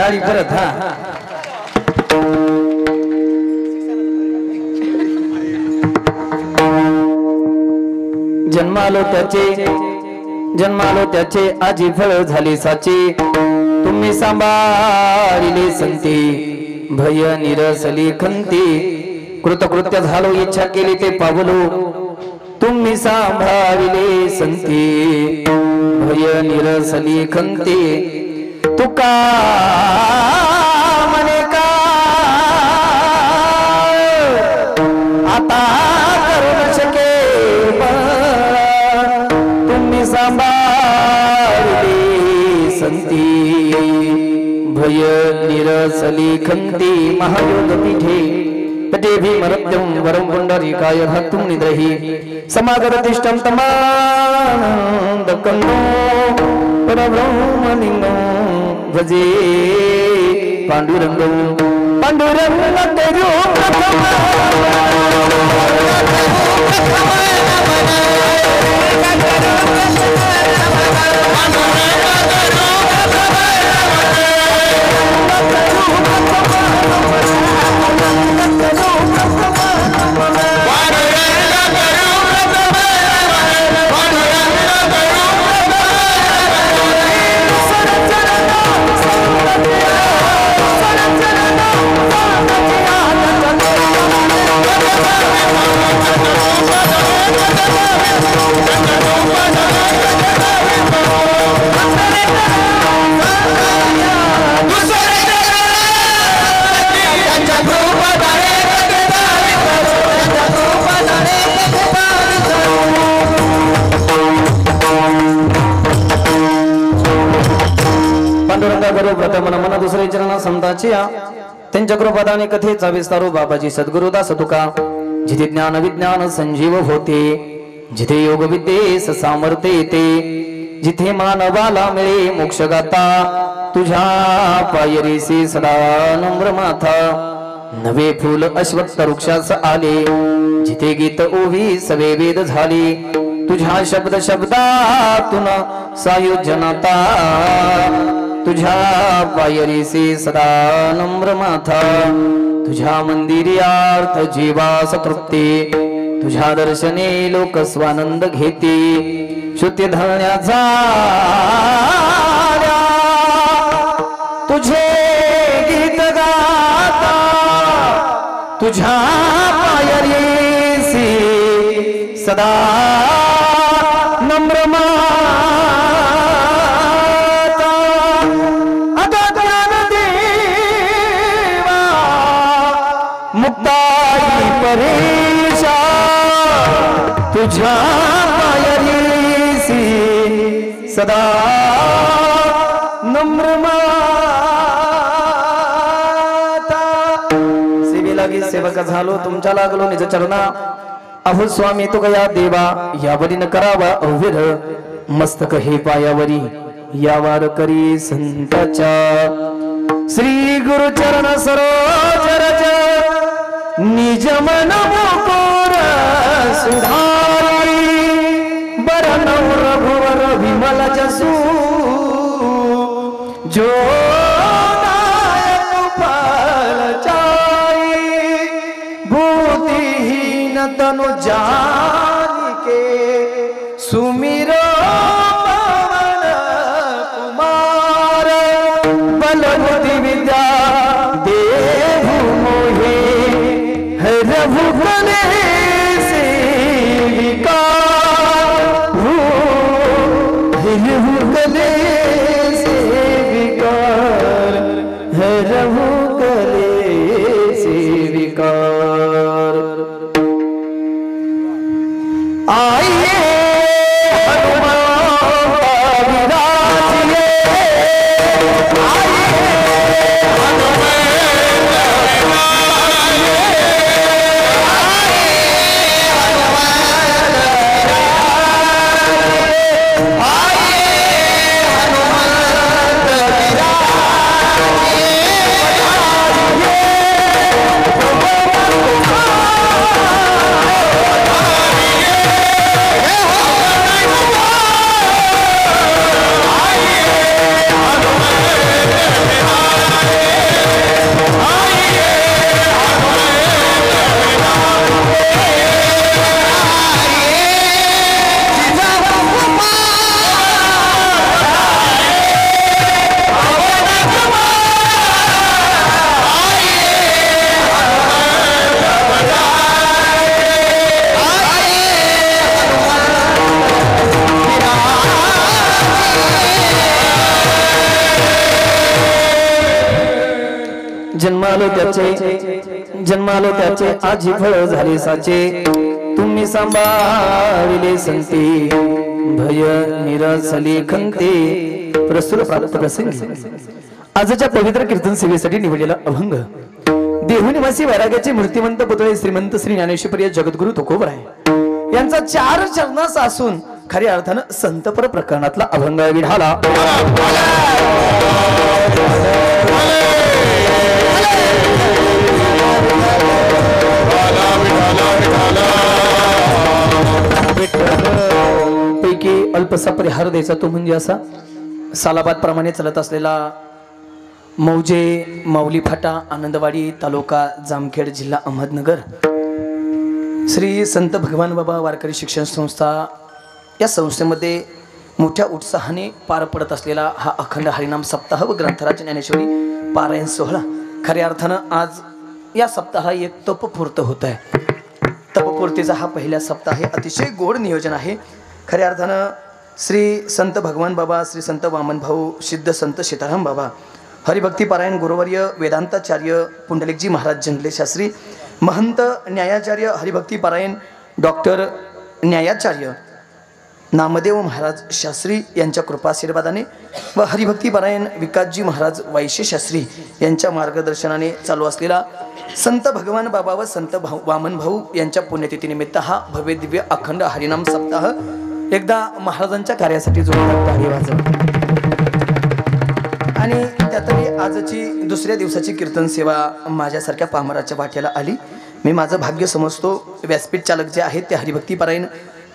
टाळी परत हा जन्मालो त्याचे आजी फळ झाले साचे तुम्ही सांभाळिले संती भय निरसली खंती कृतकृत्य झालो इच्छा केली ते पावलो तुम्ही सांभाळिले संती भय निरसली खंती तुका म्हणे का आता करू न शके तुम्ही सांभाळिले संती भय निरसली खंती महायोग पीठे पटे भीमरत्यं वरं पुंडरीकाय धातुं निद्रहि समागततिष्ठं तमानन्दकन्दो परब्रह्मलिङ्गं भजे पाण्डुरङ्गं पाण्डुरङ्गं प्रथम मन दुसरे चरणा समताची त्यांच्या कृपादाने कथेचा विस्तारो बाबाजी सद्गुरुदास तुका जिथे ज्ञान विज्ञान संजीव होते जिथे योग विद्येस सामर्थ्य येते जिथे मानवाला मिळे मोक्ष गाता तुझ्या पायरीसी सदा नम्र माथा नवे फूल अश्वत्थ वृक्षास आले जिथे गीत ओवी सवे वेद झाले तुझ्या शब्द शब्दातून सायुज्यनाता तुझ्या पायरीसी सदा नम्र माथा तुझ्या मंदिरी अर्थ जीवास तृप्ती तुझ्या दर्शने लोक स्वानंद घेते श्रुती धरण्याचा तुझे गीत गाता तुझ्या पायरीसी सदा नम्र तुझ्या पायरीसी सदा नम्र माता सेवेलागी सेवक झालो तुमच्या लागलो निज चरणा अहो स्वामी तो गया देवा यावरी न करावा अविर मस्तक हे पायावरी यावार करी संताच्या श्री गुरु चरण सरोज रज निज मन मुकुर सुधारी बरन रघुवर विमल जसु जो नायक फल चाई बुद्धिहीन तनु जानिके सुमिरो पवन कुमार बल बुद्धि विद्या देहु मोहे रघु बने आलो त्याचे जन्मालो त्याचे आजी फळ झाले साचे तुम्ही सांभाळिले संती भय निरसली खंते प्रसुर प्राप्त प्रसंगी आजच्या पवित्र कीर्तन सेवेसाठी निवडलेला अभंग देहू निवासी वैराग्याचे मूर्तिमंत पुतळे श्रीमंत श्री ज्ञानेश्वरी जगद्गुरु तुकोबराय यांचा 4 चरणास असून खऱ्या अर्थानं संतपर प्रकरणातला अभंग विढाला पैकी अल्पसा परिहार द्यायचा तो म्हणजे असा सालाबाद प्रमाणे चालत असलेला मौजे माऊली फाटा आनंदवाडी तालुका जामखेड जिल्हा अहमदनगर श्री संत भगवान बाबा वारकरी शिक्षण संस्था या संस्थेमध्ये मोठ्या उत्साहाने पार पडत असलेला हा अखंड हरिनाम सप्ताह व ग्रंथराज ज्ञानेश्वरी पारायण सोहळा खऱ्या अर्थानं आज या सप्ताह एक तपपूर्त होत आहे। तपपूर्तीचा हा पहिला सप्ताह आहे, अतिशय गोड नियोजन आहे। खऱ्या अर्थानं श्री संत भगवान बाबा श्री संत वामन भाऊ सिद्ध संत सीताराम बाबा हरिभक्ती पारायण गुरुवर्य वेदांताचार्य पुंडलिकजी महाराज जंगले शास्त्री महंत न्यायाचार्य हरिभक्ती पारायण डॉक्टर न्यायाचार्य नामदेव महाराज शास्त्री यांच्या कृपाशीर्वादाने व हरिभक्ती पारायण विकासजी महाराज वैश्य शास्त्री यांच्या मार्गदर्शनाने चालू असलेला संत भगवान बाबा व संत वामन भाऊ यांच्या पुण्यतिथीनिमित्त हा भव्य दिव्य अखंड हरिनाम सप्ताह एकदा महाराजांच्या कार्यासाठी जोरदार टाळी वाजवा। आणि त्यातही आजची दुसऱ्या दिवसाची कीर्तन सेवा माझ्यासारख्या पामराच्या वाट्याला आली। मी माझं भाग्य समजतो। व्यासपीठ चालक जे आहेत ते हरिभक्ती पारायण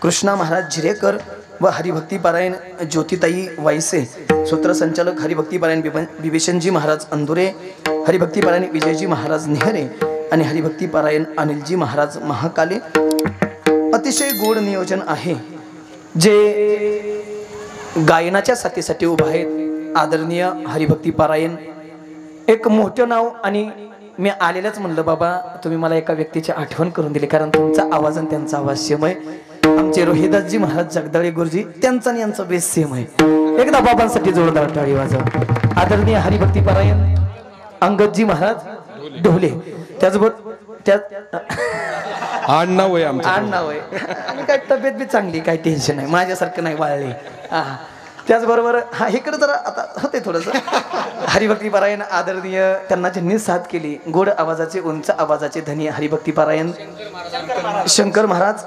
कृष्णा महाराज जिरेकर व हरिभक्ती पारायण ज्योतिताई वायसे सूत्रसंचालक हरिभक्ती पारायण विभीषणजी महाराज अंधुरे हरिभक्ती पारायण विजयजी महाराज नेहरे आणि हरिभक्ती पारायण अनिलजी महाराज महाकाले। अतिशय गोड नियोजन आहे जे गायनाच्या साथीसाठी उभा आहेत। आदरणीय हरिभक्ती पारायण एक मोठं नाव आणि मी आलेलंच म्हणलं बाबा तुम्ही मला एका व्यक्तीची आठवण करून दिली कारण तुमचा आवाज आणि त्यांचा आवाज सेम आहे। आमचे रोहिदासजी महाराज जगदाळे गुरुजी त्यांचा आणि यांचा बेस सेम आहे। एकदा बाबांसाठी जोरदार टाळी वाजवा। आदरणीय हरिभक्ती पारायण अंगदजी महाराज ढोले त्याचबरोबर आडनाव आहे आमचं आडनाव आहे आणि काय तब्येत बी चांगली काय टेन्शन नाही माझ्यासारखं नाही वाळले। त्याचबरोबर हा इकडे जरा आता होते थोडंसं हरिभक्ती पारायण आदरणीय त्यांना ज्यांनी साथ केली गोड आवाजाचे उंच आवाजाचे धनी हरिभक्ती पारायण शंकर महाराज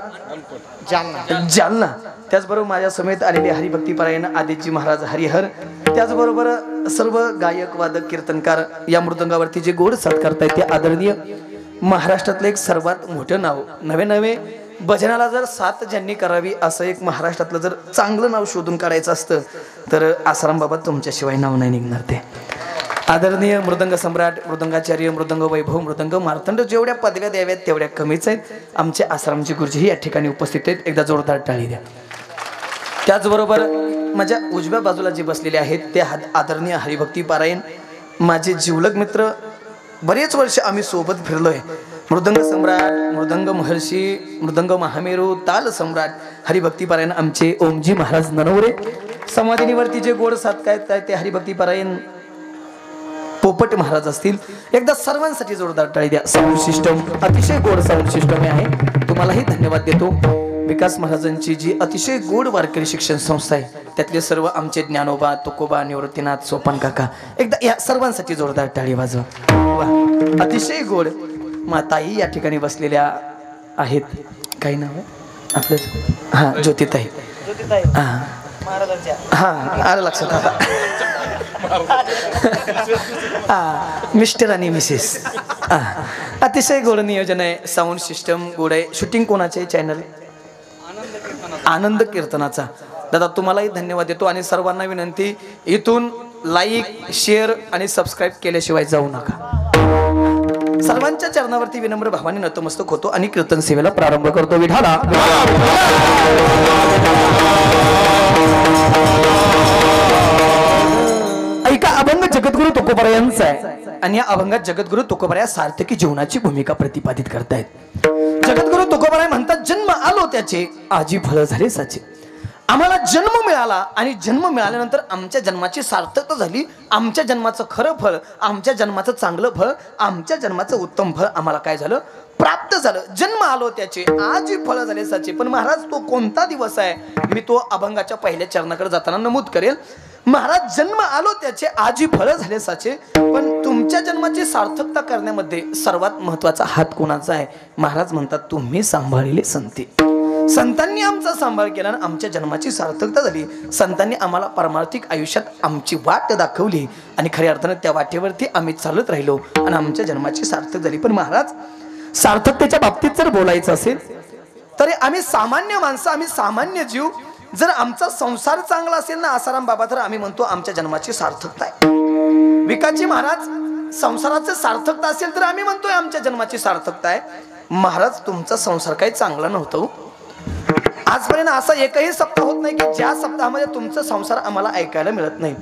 जालना त्याचबरोबर माझ्या समेत आलेले हरिभक्ती पारायण आदितजी महाराज हरिहर त्याचबरोबर सर्व गायक वादक कीर्तनकार या मृदंगावरती जे गोड साथ करतायत ते आदरणीय महाराष्ट्रातलं एक सर्वात मोठं नाव नवे भजनाला जर साथ ज्यांनी करावी असं एक महाराष्ट्रातलं जर चांगलं नाव शोधून काढायचं असतं तर आसाराम बाबा तुमच्याशिवाय नाव नाही निघणार ते। आदरणीय मृदंग सम्राट मृदंगाचार्य मृदंग वैभव मृदंग मार्तंड जेवढ्या पदव्या द्याव्यात तेवढ्या कमीच आहेत। आमचे आसारामजी गुरुजी या ठिकाणी उपस्थित आहेत, एकदा जोरदार टाळी द्या। त्याचबरोबर माझ्या उजव्या बाजूला जे बसलेले आहेत ते आदरणीय हरिभक्ती पारायण माझे जिवलग मित्र बरेच वर्ष आम्ही सोबत फिरलोय। मृदंग सम्राट मृदंग महर्षी मृदंग महामेरू ताल सम्राट हरिभक्ती पारायण आमचे ओमजी महाराज ननवरे समाधीनीवरती जे गोड साथ काय ते हरिभक्ती पारायण पोपट महाराज असतील। एकदा सर्वांसाठी जोरदार टाळी द्या। साऊंड सिस्टम अतिशय गोड साऊंड सिस्टम आहे, तुम्हालाही धन्यवाद देतो। विकास महाराजांची जी अतिशय गोड वारकरी शिक्षण संस्था आहे त्यातले सर्व आमचे ज्ञानोबा तुकोबा निवृत्तीनाथ सोपान काका एकदा या सर्वांसाठी जोरदार टाळी वाजवा। वा अतिशय गोड माताई या ठिकाणी बसलेल्या आहेत। काही नाव आहे आपलं हा ज्योतिताई हा आलं लक्षात आता मिस्टर आणि मिसेस अतिशय गोड नियोजन आहे। साऊंड सिस्टम गोड आहे। शूटिंग कोणाचे चॅनल आनंद कीर्तनाचा दादा तुम्हालाही धन्यवाद देतो आणि सर्वांना विनंती इथून लाईक शेअर आणि सबस्क्राईब केल्याशिवाय जाऊ नका। सर्वांच्या चरणावरती विनम्र भावाने नतमस्तक होतो आणि कीर्तन सेवेला प्रारंभ करतो। विठाला ऐका अभंग जगद्गुरु तुकोबरायांचा आहे आणि या अभंगात जगद्गुरु तुकोबराया सार्थकी जीवनाची भूमिका प्रतिपादित करतायत। जगद्गुरु तुकोबराय म्हणतात जन्म आलो त्याचे आजी फळ झाले साचे आम्हाला जन्म मिळाला आणि जन्म मिळाल्यानंतर आमच्या जन्माची सार्थकता झाली. आमच्या जन्माचं खरं फळ, आमच्या जन्माचं चांगलं फळ, आमच्या जन्माचं उत्तम फळ आम्हाला काय झालं, प्राप्त झालं. जन्म आलो त्याचे आजही फळ झाले साचे. पण महाराज तो कोणता दिवस आहे, मी तो अभंगाच्या पहिल्या चरणाकडे जाताना नमूद करेल. महाराज जन्म आलो त्याचे आजही फळ झाले साचे. पण तुमच्या जन्माची सार्थकता करण्यामध्ये सर्वात महत्वाचा हात कोणाचा आहे? महाराज म्हणतात तुम्ही सांभाळलेले संती. संतांनी आमचा सांभाळ केला आणि आमच्या जन्माची सार्थकता झाली. संतांनी आम्हाला पारमार्थिक आयुष्यात आमची वाट दाखवली आणि खऱ्या अर्थानं त्या वाटेवरती आम्ही चालत राहिलो आणि आमच्या जन्माची सार्थक झाली. पण महाराज सार्थकतेच्या बाबतीत जर बोलायचं असेल तरी आम्ही सामान्य माणसं, आम्ही सामान्य जीव, जर आमचा संसार चांगला असेल ना आसाराम बाबा, तर आम्ही म्हणतो आमच्या जन्माची सार्थकता आहे. विकाजी महाराज संसाराचं सार्थकता असेल तर आम्ही म्हणतोय आमच्या जन्माची सार्थकता आहे. महाराज तुमचा संसार काही चांगला नव्हता. आजपर्यंत असा एकही सप्ताह होत नाही की ज्या सप्ताहामध्ये तुमचा संसार आम्हाला ऐकायला मिळत नाही.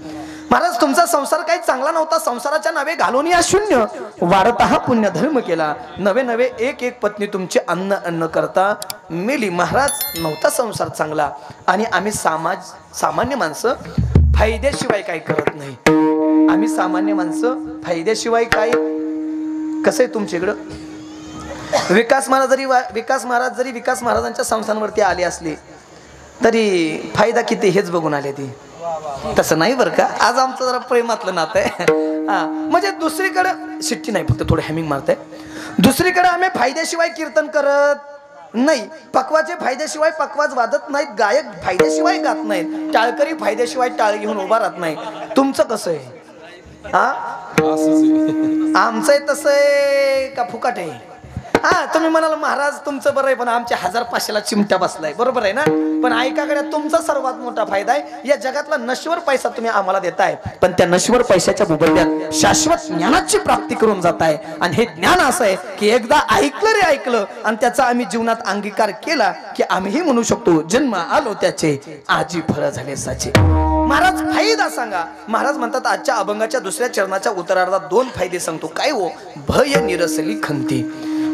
महाराज तुमचा संसार काही चांगला नव्हता. संसाराच्या नावे घालून या शून्य वाढता हा पुण्य धर्म केला. नवे नवे एक एक पत्नी तुमची अन्न अन्न करता मेली. महाराज नव्हता संसार चांगला आणि आम्ही सामान्य माणसं फायद्याशिवाय काही करत नाही. आम्ही सामान्य माणसं फायद्याशिवाय काय. कसं आहे तुमच्याकडं विकास महाराज जरी विकास महाराजांच्या संस्थांवरती आले असले तरी फायदा किती हेच बघून आले. ती तसं नाही बरं का. आज आमचं जरा प्रेमातलं नातं आहे. म्हणजे दुसरीकडं शिट्टी नाही, फक्त थोडं हॅमिंग मारत आहे. दुसरीकडे आम्ही फायद्याशिवाय कीर्तन करत नाही, पक्वाचे फायद्याशिवाय पक्वाज वाजत नाहीत, गायक फायद्याशिवाय गात नाहीत, टाळकरी फायद्याशिवाय टाळ घेऊन उभा राहत नाही. तुमचं कसं आहे? आमचं आहे तसं आहे का फुकट आहे? तुम्ही म्हणाल महाराज तुमचं बरं आहे पण आमच्या 1500ला चिमटा बसलाय. बरोबर आहे ना. पण ऐकाकडे तुमचा सर्वात मोठा फायदा आहे. या जगातला नश्वर पैसा तुम्ही आम्हाला देताय, पण त्या नश्वर पैशाच्या मोबदल्यात शाश्वत ज्ञानाची प्राप्ती करून जाताय. आणि हे ज्ञान असं आहे की एकदा ऐकलं रे ऐकलं आणि त्याचा आम्ही जीवनात अंगीकार केला की आम्हीही म्हणू शकतो जन्म आलो त्याचे आजी फळ झाले साचे. महाराज फायदा सांगा. महाराज म्हणतात आजच्या अभंगाच्या दुसऱ्या चरणाच्या उत्तरार्धात 2 फायदे सांगतो. काय हो? भय निरसली खंती.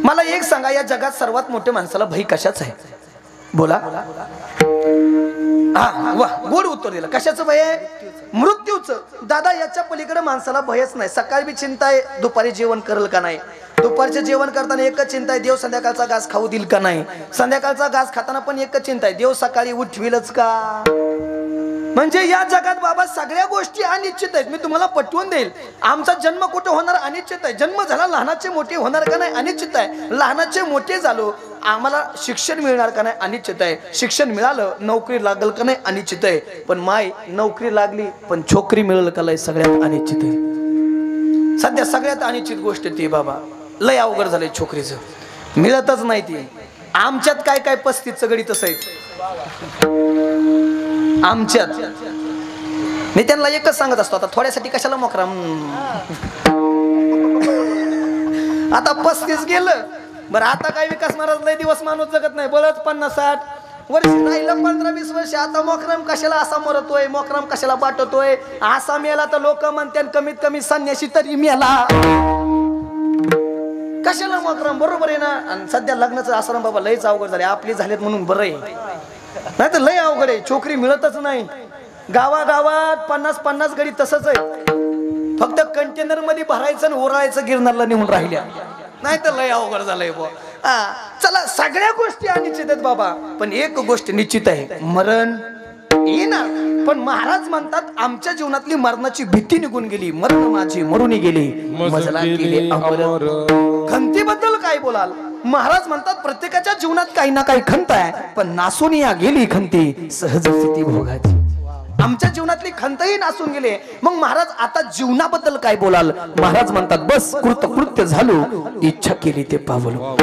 मला एक सांगा, या जगात सर्वात मोठे माणसाला भय कशाच आहे? बोला. वा गोड उत्तर दिलं. कशाचं भय आहे? मृत्यूचं. दादा याच्या पलीकडे माणसाला भयच नाही. सकाळी बी चिंता आहे दुपारी जेवण करेल का नाही, दुपारचे जेवण करताना एकच चिंता आहे देव संध्याकाळचा घास खाऊ देईल का नाही, संध्याकाळचा घास खाताना पण एकच चिंता आहे देव सकाळी उठविलच का. म्हणजे या जगात बाबा सगळ्या गोष्टी अनिश्चित आहेत. मी तुम्हाला पटवून देईल. आमचा जन्म कुठे होणार अनिश्चित आहे. जन्म झाला लहानाचे मोठे होणार का नाही अनिश्चित आहे. लहानाचे मोठे झालो आम्हाला शिक्षण मिळणार का नाही अनिश्चित आहे. शिक्षण मिळालं नोकरी लागल का नाही अनिश्चित आहे. पण माय नोकरी लागली पण छोकरी मिळेल का नाही सगळ्यात अनिश्चित आहे. सध्या सगळ्यात अनिश्चित गोष्ट ती बाबा. लय अवघड झालंय छोकरीचं, मिळतच नाही ती. आमच्यात काय काय 35चं गणितच आहे आमच्यात. मी त्यांना एकच सांगत असतो आता थोड्यासाठी कशाला मोकरा. आता 35 गेलं बरं. आता काय विकास महाराज लय दिवस माणूस जगत नाही. बरंच 50-60 वर्ष राहिलं, 15-20 वर्ष. आता मोकराम कशाला असा मरतोय, मोकराम कशाला बाटतोय. असा मेला तर लोक म्हणतात कमीत कमी संन्याशी तरी मेला. कशाला मोकराम? बरोबर आहे ना. आणि सध्या लग्नाचं आश्रम बाबा लयच अवघड झाले. आपली झालेत म्हणून बरं आहे, नाही तर लय अवघड आहे. छोकरी मिळतच नाही. गावागावात 50-50 गडी तसंच आहे. फक्त कंटेनर मध्ये भरायचं आणि ओरायचं गिरणारला नेऊन राहिल्या. नाही तर लय अवघड झालंय बुवा. चला सगळ्या गोष्टी अनिश्चित आहेत बाबा, पण एक गोष्ट निश्चित आहे, मरण येणार. पण महाराज म्हणतात आमच्या जीवनातली मरणाची भीती निघून गेली. मरण माझी मरुनी गेली, मजला गेली अमर. खंतीबद्दल काय बोलाल? महाराज म्हणतात प्रत्येकाच्या जीवनात काही ना काही खंत आहे, पण नासून या गेली खंती सहज स्थिती भोगाची. आमच्या जीवनातली खंतही नासून गेले. मग महाराज आता जीवनाबद्दल काय बोलाल? महाराज म्हणतात बस कृतकृत्य झालो, इच्छा केली ते पावलो.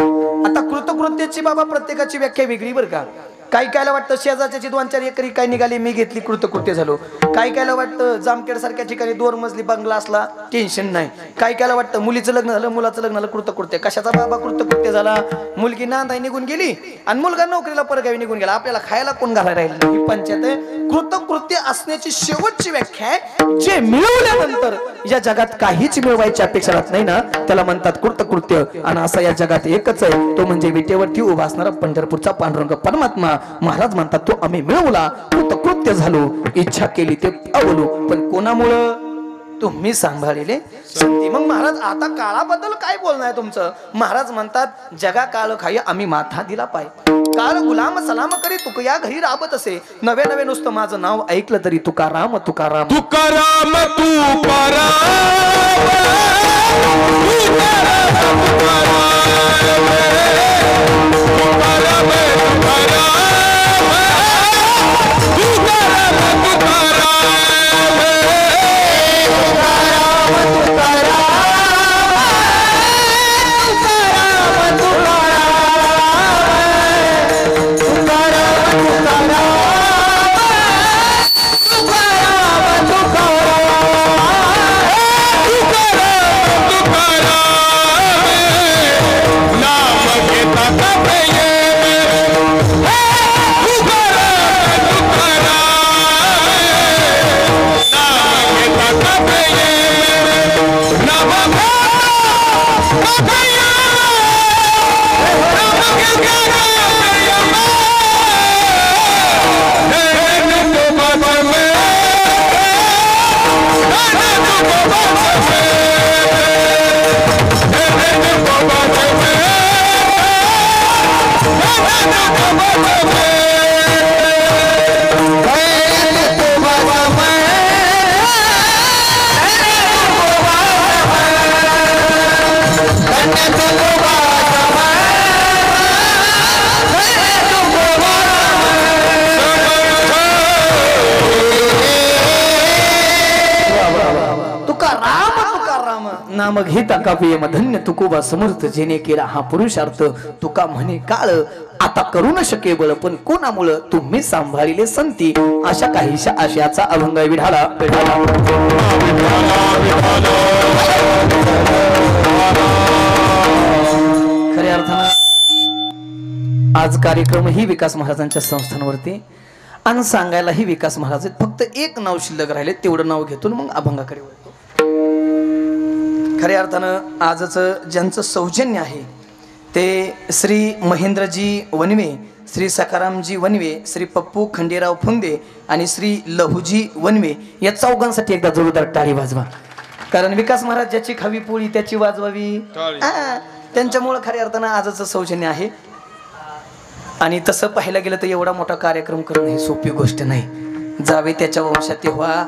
आता कृतकृत्याची बाबा प्रत्येकाची व्याख्या वेगळी बरं का. काही कायला वाटतं शेजारच्याची 2-4 एकरी काय निघाली मी घेतली कृतकृत्य झालो. काय कायला वाटतं जामखेड सारख्या ठिकाणी 2 मजली बंगला असला टेन्शन नाही. काय कायला वाटतं मुलीचं लग्न झालं, मुलाचं लग्न झालं, कुर्ते कशाचा बाबा कुर्ते झाला, मुलगी नांदाई निघून गेली आणि मुलगा नोकरीला परगावी निघून गेला, आपल्याला खायला कोण घालायला राहील. ही पंचायत आहे. कृत्य असण्याची शेवटची व्याख्या आहे जे मिळवल्यानंतर या जगात काहीच मिळवायची अपेक्षा राहत नाही ना, त्याला म्हणतात कृत्य. आणि असा या जगात एकच आहे, तो म्हणजे विटेवरती उभा असणारा पंढरपूरचा पांडुरंग परमात्मा. महाराज म्हणतात तो आम्ही मिळवला, कृत्य झालो, इच्छा केली ते अवलो, पण कोणामुळं? तुम्ही सांभाळलेले संती. मग महाराज आता काळाबद्दल काय बोलणं आहे तुमचं? महाराज म्हणतात जगा काळ खाई आम्ही माथा दिला पाय, काळ गुलाम सलाम करी तुक या घरी राबत असे. नवे नुसतं माझं नाव ऐकलं तरी तुकाराम तुकाराम तुकाराम नाम घेता काव्य धन्य तुकोबा समर्थ जेने केला हा पुरुषार्थ. तुका म्हणे काळ आता करू न शके बळ, पण कोणामुळं? तुम्ही सांभाळिले संती. अशा काहीशा आशयाचा अभंग विढाला. खऱ्या अर्थानं आज कार्यक्रम ही विकास महाराजांच्या संस्थांवरती आणि सांगायलाही विकास महाराज. फक्त एक नाव शिल्लक राहिले, तेवढं नाव घेतून मग अभंगाकडे वळतो. खऱ्या अर्थानं आजच ज्यांचं सौजन्य आहे ते श्री महेंद्रजी वनवे, श्री सखारामजी वनवे, श्री पप्पू खंडेराव फुंदे आणि श्री लहूजी वनवे या चौघांसाठी एकदा जोरदार टाळी वाजवा. कारण विकास महाराज ज्याची खावी पोळी त्याची वाजवावी, त्यांच्यामुळं खऱ्या अर्थानं आजच सौजन्य आहे. आणि तसं पाहायला गेलं तर एवढा मोठा कार्यक्रम करणं ही सोपी गोष्ट नाही. जावे त्याच्या वंशात व्हा,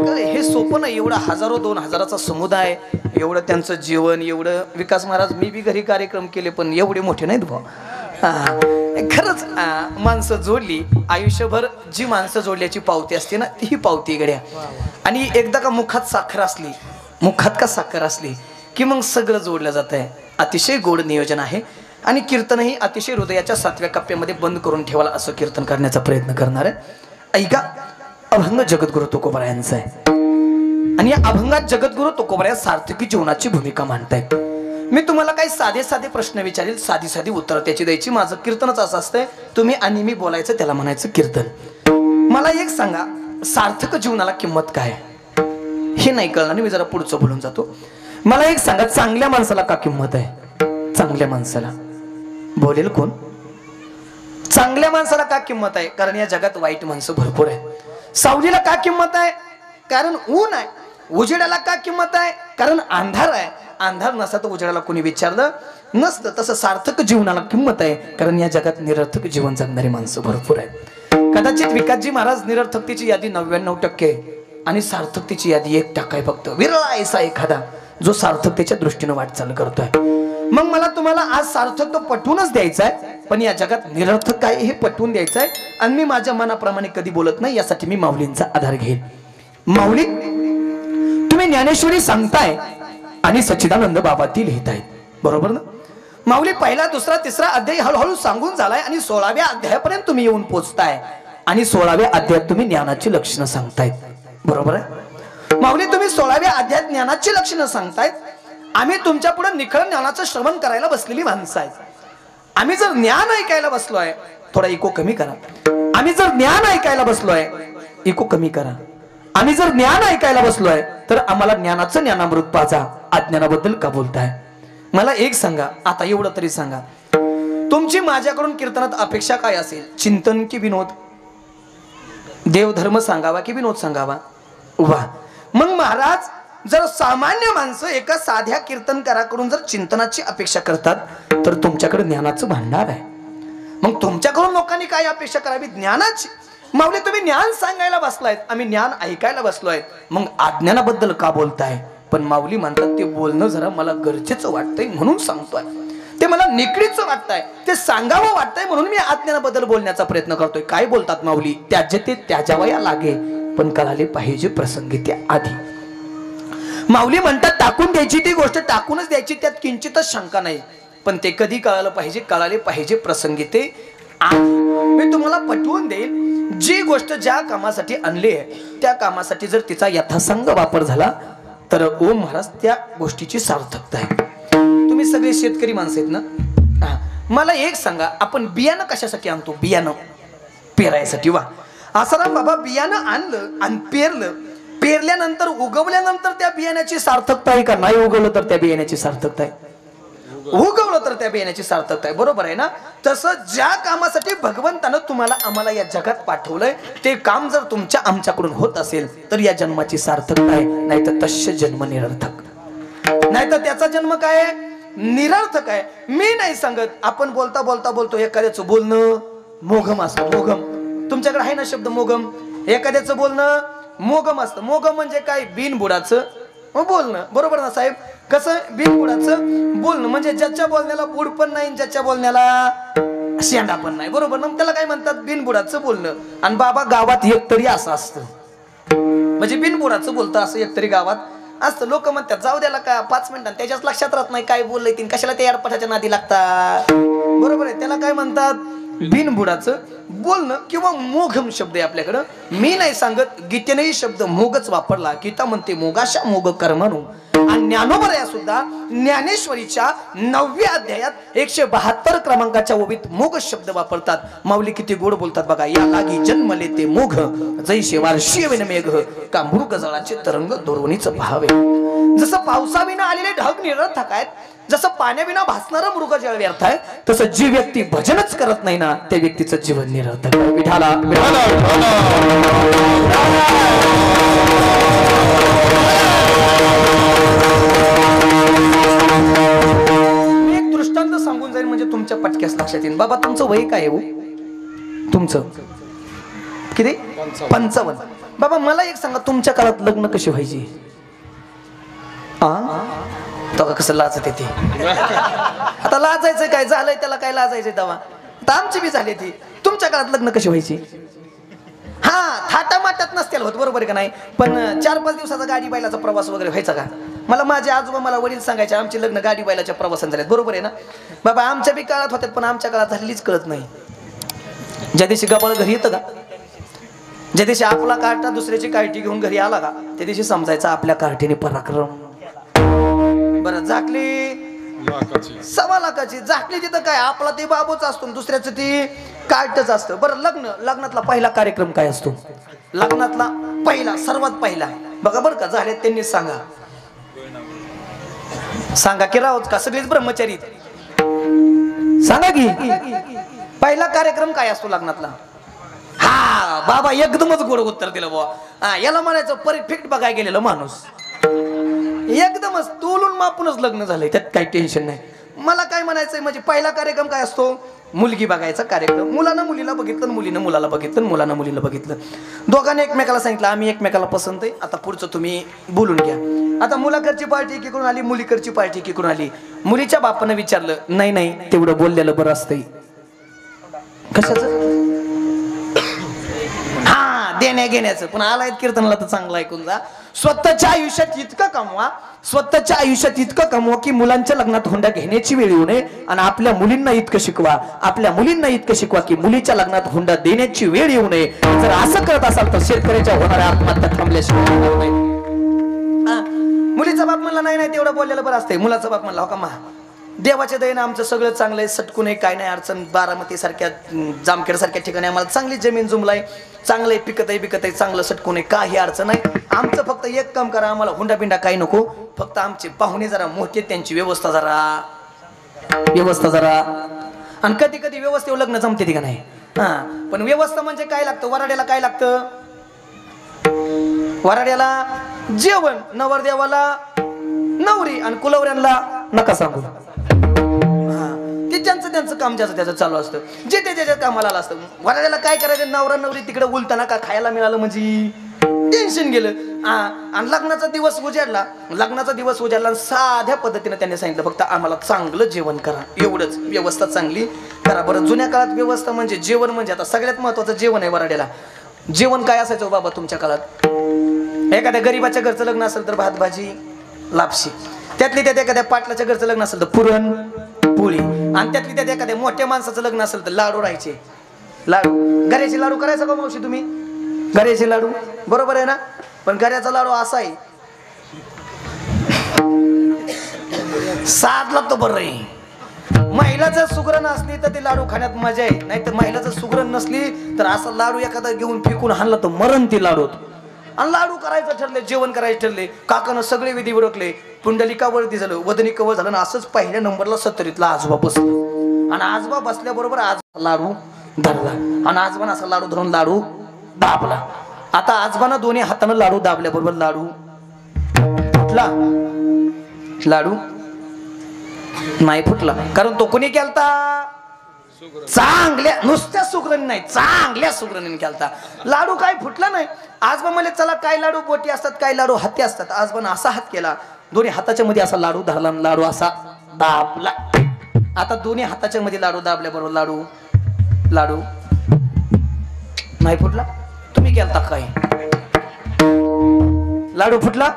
हे सोपं नाही. एवढा 1000-2000चा समुदाय, एवढं त्यांचं जीवन, एवढं. विकास महाराज मी बी घरी कार्यक्रम केले पण एवढे मोठे नाहीत भाऊ. खरंच माणसं जोडली, आयुष्यभर जी माणसं जोडल्याची पावती असते ना, ती पावती गड्या. आणि एकदा का मुखात साखर असली की मग सगळं जोडलं जात आहे. अतिशय गोड नियोजन आहे. आणि कीर्तनही अतिशय हृदयाच्या 7व्या कप्प्यामध्ये बंद करून ठेवायला असं कीर्तन करण्याचा प्रयत्न करणार आहे. ऐका, अभंग जगद्गुरु तुकोबरायांचा आहे. आणि या अभंगात जगद्गुरु तुकोबराया सार्थकी जीवनाची भूमिका मांडतायत. मी तुम्हाला काही साधे प्रश्न विचारेल, साधी उत्तर त्याची द्यायची. माझं कीर्तनच असं असतंय, तुम्ही आणि मी बोलायचं, त्याला म्हणायचं कीर्तन. मला एक सांगा, सार्थक जीवनाला किंमत काय? हे नाही कळणार, मी जरा पुढचं बोलून जातो. मला एक सांगा, चांगल्या माणसाला का किंमत आहे? चांगल्या माणसाला बोलेल कोण? चांगल्या माणसाला का किंमत आहे? कारण या जगात वाईट माणसं भरपूर आहे. सावलीला का किंमत आहे? कारण ऊन आहे. उजेडाला का किंमत आहे? कारण अंधार आहे. अंधार नसता तर उजेडाला कोणी विचारलं नसतं. तसं सार्थक जीवनाला किंमत आहे, कारण या जगात निरर्थक जीवन जगणारी माणसं भरपूर आहेत. कदाचित विकासजी महाराज निरर्थकतेची यादी 99% आणि सार्थकतेची यादी 1% आहे फक्त. विरळा ऐसा एखादा जो सार्थकतेच्या दृष्टीने वाटचाल करतोय. मग मला तुम्हाला आज सार्थक तो पटवूनच द्यायचा आहे, पण या जगात निरर्थक काय हे पटवून द्यायचं आहे. आणि मी माझ्या मनाप्रमाणे कधी बोलत नाही, यासाठी मी माऊलींचा आधार घेईल. माऊली, तुम्ही ज्ञानेश्वरी सांगताय आणि सच्चिदानंद बाबा ती लिहितायत, बरोबर ना? माऊली, पहिला, दुसरा, तिसरा अध्याय हळूहळू सांगून झालाय आणि 16व्या अध्यायापर्यंत तुम्ही येऊन पोहोचताय. आणि 16व्या अध्यायात तुम्ही ज्ञानाची लक्षणं सांगतायत. बरोबर आहे माऊली. तुम्ही 16व्या अध्यायात ज्ञानाची लक्षणं सांगतायत. आम्ही तुमच्या पुढे निखळ ज्ञानाचं श्रवण करायला बसलेली माणसं आहेत. आम्ही जर ज्ञान ऐकायला बसलोय, थोडा इको कमी करा. आम्ही जर ज्ञान ऐकायला बसलोय, इको कमी करा. आम्ही जर ज्ञान ऐकायला बसलोय तर आम्हाला ज्ञानाचं ज्ञानामृत पाजा. अज्ञानाबद्दल का बोलताय? मला एक सांगा, आता एवढं तरी सांगा, तुमची माझ्याकडून कीर्तनात अपेक्षा काय असेल? चिंतन की विनोद? देवधर्म सांगावा की विनोद सांगावा? वा, मग महाराज, जर सामान्य माणसं एका साध्या कीर्तनकाराकडून जर चिंतनाची अपेक्षा करतात तर तुमच्याकडे ज्ञानाचं भांडार आहे. मग तुमच्याकडून लोकांनी काय अपेक्षा करावी? ज्ञानाची. माऊली तुम्ही ज्ञान सांगायला बसलायत, आम्ही ज्ञान ऐकायला बसलोय, मग अज्ञानाबद्दल का बोलताय? पण माऊली म्हणतात ते बोलणं जरा मला गरजेचं वाटतंय म्हणून सांगतोय, ते मला निकडीचं वाटतंय, ते सांगावं वाटतंय म्हणून मी अज्ञानाबद्दल बोलण्याचा प्रयत्न करतोय. काय बोलतात माऊली? त्याचे ते त्याच्या वया लागे, पण कळाले पाहिजे प्रसंगी त्या आधी. माऊली म्हणतात टाकून द्यायची ती गोष्ट टाकूनच द्यायची, त्यात किंचितच शंका नाही, पण ते कधी कळालं पाहिजे? कळाले पाहिजे प्रसंगी ते आधी. मी तुम्हाला पटवून देईल, जी गोष्ट ज्या कामासाठी आणली आहे त्या कामासाठी जर तिचा यथासंग वापर झाला तर ओ महाराज त्या गोष्टीची सार्थकता आहे. तुम्ही सगळे शेतकरी माणसं आहेत ना? मला एक सांगा, आपण बियाणं कशासाठी आणतो? बियाणं पेरायसाठी. वा, आसाराम बाबा बियाणं आणलं आणि पेरलं, पेरल्यानंतर उगवल्यानंतर त्या बियाण्याची सार्थकता आहे का? नाही उगवलं तर त्या बियाण्याची सार्थकता आहे? उगवलं तर त्या बियाण्याची सार्थकता आहे. बरोबर आहे ना? तसं ज्या कामासाठी भगवंतानं तुम्हाला आम्हाला या जगात पाठवलंय ते काम जर तुमच्या आमच्याकडून होत असेल तर या जन्माची सार्थकता आहे, नाही तर तस्य जन्म निरर्थक. नाही तर त्याचा जन्म काय आहे? निरर्थक आहे. मी नाही सांगत, आपण बोलता बोलता बोलतो एखाद्याचं बोलणं मोघम असतं. मोघम तुमच्याकडे आहे ना शब्द मोघम? एखाद्याचं बोलणं मोघम असतं. मोघम म्हणजे काय? बिनबुडाचं बोलणं. बरोबर ना साहेब? कसं बिनबुडाचं बोलणं म्हणजे ज्याच्या बोलण्याला बुड पण नाही, ज्याच्या बोलण्याला शेंडा पण नाही. बरोबर ना? त्याला काय म्हणतात? बिनबुडाचं बोलणं. आणि बाबा गावात एकतरी असं असतं, म्हणजे बिनबुडाचं बोलतं असं एकतरी गावात असतं. लोक म्हणतात जाऊ द्याला का 5 मिनिटांनी, त्याच्याच लक्षात राहत नाही काय बोललंय तीन, कशाला ते यारपटाच्या नादी लागतात. बरोबर आहे? त्याला काय म्हणतात? बिनबुडाचं बोलणं किंवा मोघम शब्द आहे आपल्याकडं. मी नाही सांगत, गीतेनेही शब्द मोगच वापरला. गीता म्हणते मोगाशा मोग कर्मणू. आणि ज्ञानोबर या सुद्धा ज्ञानेश्वरीच्या 9व्या अध्यायात 172 क्रमांकाच्या ओवीत मोग शब्द वापरतात. माऊली किती गोड बोलतात बघा. या लागी जन्मले ते मोघ, जैसे वार्षीय विन मेघ, का मृग जळाचे तरंग दोरवणीच भावे. जसं पावसाविना आलेले ढग निरर्थक आहेत, जसं पाण्याविना भासणारा मृगजळ व्यर्थ आहे, तसं जी व्यक्ती भजनच करत नाही ना त्या व्यक्तीचं जीवन निरर्थक आहे. विठाला मी एक दृष्टांत सांगून जाईल म्हणजे तुमच्या पटक्यास लक्षात येईल. बाबा तुमचं वय काय आहे? तुमचं किती? 55. बाबा मला एक सांगा, तुमच्या काळात लग्न कशी व्हायची? तेव्हा कसं लाजत येते. आता लाजायचं काय झालंय, त्याला काय लाजायचंय तेव्हा. आता आमची बी झाली ती. तुमच्या काळात लग्न कशी व्हायची? हा, थाटामाटात नसतील होत. बरोबर आहे का नाही? पण 4-5 दिवसाचा गाडी बैलाचा प्रवास वगैरे व्हायचा का? मला माझे आजोबा मला वडील सांगायचे आमचे लग्न गाडी बैलाच्या प्रवासाने झालेत. बरोबर आहे ना बाबा? आमच्या बी काळात होत्यात, पण आमच्या काळात झालेलीच कळत नाही. ज्या दिवशी गबाळ घरी येतं का, ज्या दिवशी आपला कार्टा दुसऱ्याची कार्टी घेऊन घरी आला का, त्या दिवशी समजायचा आपल्या कार्टीने पराक्रम. बरं, झाकली 1.25 लाखाची झाकली तिथं काय आपला ते बाबूच असतो, दुसऱ्याचं ती कार्टच असतं. बरं, लग्नातला पहिला कार्यक्रम काय असतो? लग्नातला पहिला सर्वात पहिला बघा बरं का, झाले त्यांनी सांगा की राहूच का सगळीच ब्रह्मचारी सांगा की पहिला कार्यक्रम काय असतो लग्नातला? हा बाबा एकदमच गोड उत्तर दिलं बाबा. याला म्हणायचं परफेक्ट बघाय गेलेलं माणूस. एकदमच तोलून मापूनच लग्न झालंय, त्यात काही टेन्शन नाही. मला काय म्हणायचंय म्हणजे पहिला कार्यक्रम काय असतो? मुलगी बघायचा कार्यक्रम. मुलानं मुलीला बघितलं, मुलीनं मुलाला बघितलं, मुलानं मुलीला बघितलं. दोघांनी एकमेकाला सांगितलं आम्ही एकमेकाला पसंत आहे, आता पुढचं तुम्ही बोलून घ्या. आता मुलाकडची पार्टी एकीकडून आली, मुलीकडची पार्टी एकीकडून आली. मुलीच्या बापानं विचारलं नाही नाही तेवढं बोललेलं बरं असतंय. कशाचं? हा, देण्या घेण्याचं. पण आलाय कीर्तनाला तर चांगलं ऐकून जा. स्वतःच्या आयुष्यात इतकं कमवा, स्वतःच्या आयुष्यात इतकं कमवा की मुलांच्या लग्नात हुंडा घेण्याची वेळ येऊ नये. आणि आपल्या मुलींना इतकं शिकवा, आपल्या मुलींना इतकं शिकवा की मुलीच्या लग्नात हुंडा देण्याची वेळ येऊ नये. जर असं करत असाल तर शेतकऱ्याच्या होणाऱ्या आत्महत्या थांबल्याशिवाय होणार नाही. मुलीचा बाप म्हणला नाही तेवढं बोललेलं बरं असतंय. मुलाचा बाप म्हणला हो का मा, देवाच्या दयेनं आमचं सगळं चांगलं आहे, सटकून आहे, काय नाही अडचण. बारामती सारख्या जामखेड सारख्या ठिकाणी आम्हाला चांगली जमीन जुमलाय, चांगलं आहे, पिकत आहे, चांगलं सटकून आहे, काही अडचण नाही. आमचं फक्त एक काम करा, आम्हाला हुंडा बिंडा काही नको, फक्त आमचे पाहुणे जरा मोठे, त्यांची व्यवस्था जरा. आणि कधी कधी व्यवस्थेवर लग्न जमते ती का नाही. हा, पण व्यवस्था म्हणजे काय लागतं, वराड्याला काय लागतं, वराड्याला जेवण, नवरदेवाला नवरी, आणि कुलवऱ्यांना नका सांगू. ते त्यांचं काम ज्याचं त्याचं चालू असतं, जे ते त्याच्या कामाला असतं. वराड्याला काय करायचं, नवरा नवरी तिकडे उलताना का खायला मिळालं म्हणजे टेन्शन गेलं. आणि लग्नाचा दिवस उजाडला, साध्या पद्धतीने त्यांनी सांगितलं फक्त आम्हाला चांगलं जेवण करा, एवढंच. व्यवस्था चांगली करा. बरं, जुन्या काळात व्यवस्था म्हणजे जेवण म्हणजे आता सगळ्यात महत्वाचं जेवण आहे वराड्याला. जेवण काय असायचं बाबा तुमच्या काळात? एखाद्या गरीबाच्या घरचं लग्न असेल तर भात भाजी लापशी, त्यातली त्यात एखाद्या पाटलाच्या घरचं लग्न असेल तर पुरण पोळी, आणि त्यातली त्यात एखाद्या मोठ्या माणसाचं लग्न असेल तर लाडू राहायचे. लाडू, गऱ्याचे लाडू करायचा का मावशी तुम्ही? गऱ्याचे लाडू बरोबर आहे ना. पण गऱ्याचा लाडू असा आहे, साध लागतो बरं आहे. महिला जर सुगरण असली तर ते लाडू खाण्यात मजा आहे, नाही तर महिला जर सुगरण नसली तर असा लाडू एखादा घेऊन फेकून हाणला तर मरण ती लाडूत. आणि लाडू करायचं ठरले, जेवण करायचं ठरले, काकानं सगळे विधी ओळखले. पुंडलिकावरती झालं, वदनी कवळ झालं, आणि असंच पहिल्या नंबरला 70ला आजोबा बसले. आणि आजोबा बसल्याबरोबर आज लाडू धरला, आणि आजोबानं असा लाडू धरून लाडू दाबला. आता आजोबानं दोन्ही हातानं लाडू दाबल्याबरोबर लाडू फुटला. लाडू नाही फुटला, कारण तो कोणी केलता? चांगल्या, नुसत्या सुगरणीने नाही, चांगल्या सुगरणीने केलता. लाडू काय फुटला नाही. आजबा म्हणले चला, काय लाडू बोटी असतात, काय लाडू हाती असतात. आजबानं असा हात केला, दोन्ही हाताच्या मध्ये असा लाडू धरला, लाडू असा दाबला. आता दोन्ही हाताच्या मध्ये लाडू दाबल्याबरोबर लाडू नाही फुटला. तुम्ही केलता काय? लाडू फुटला?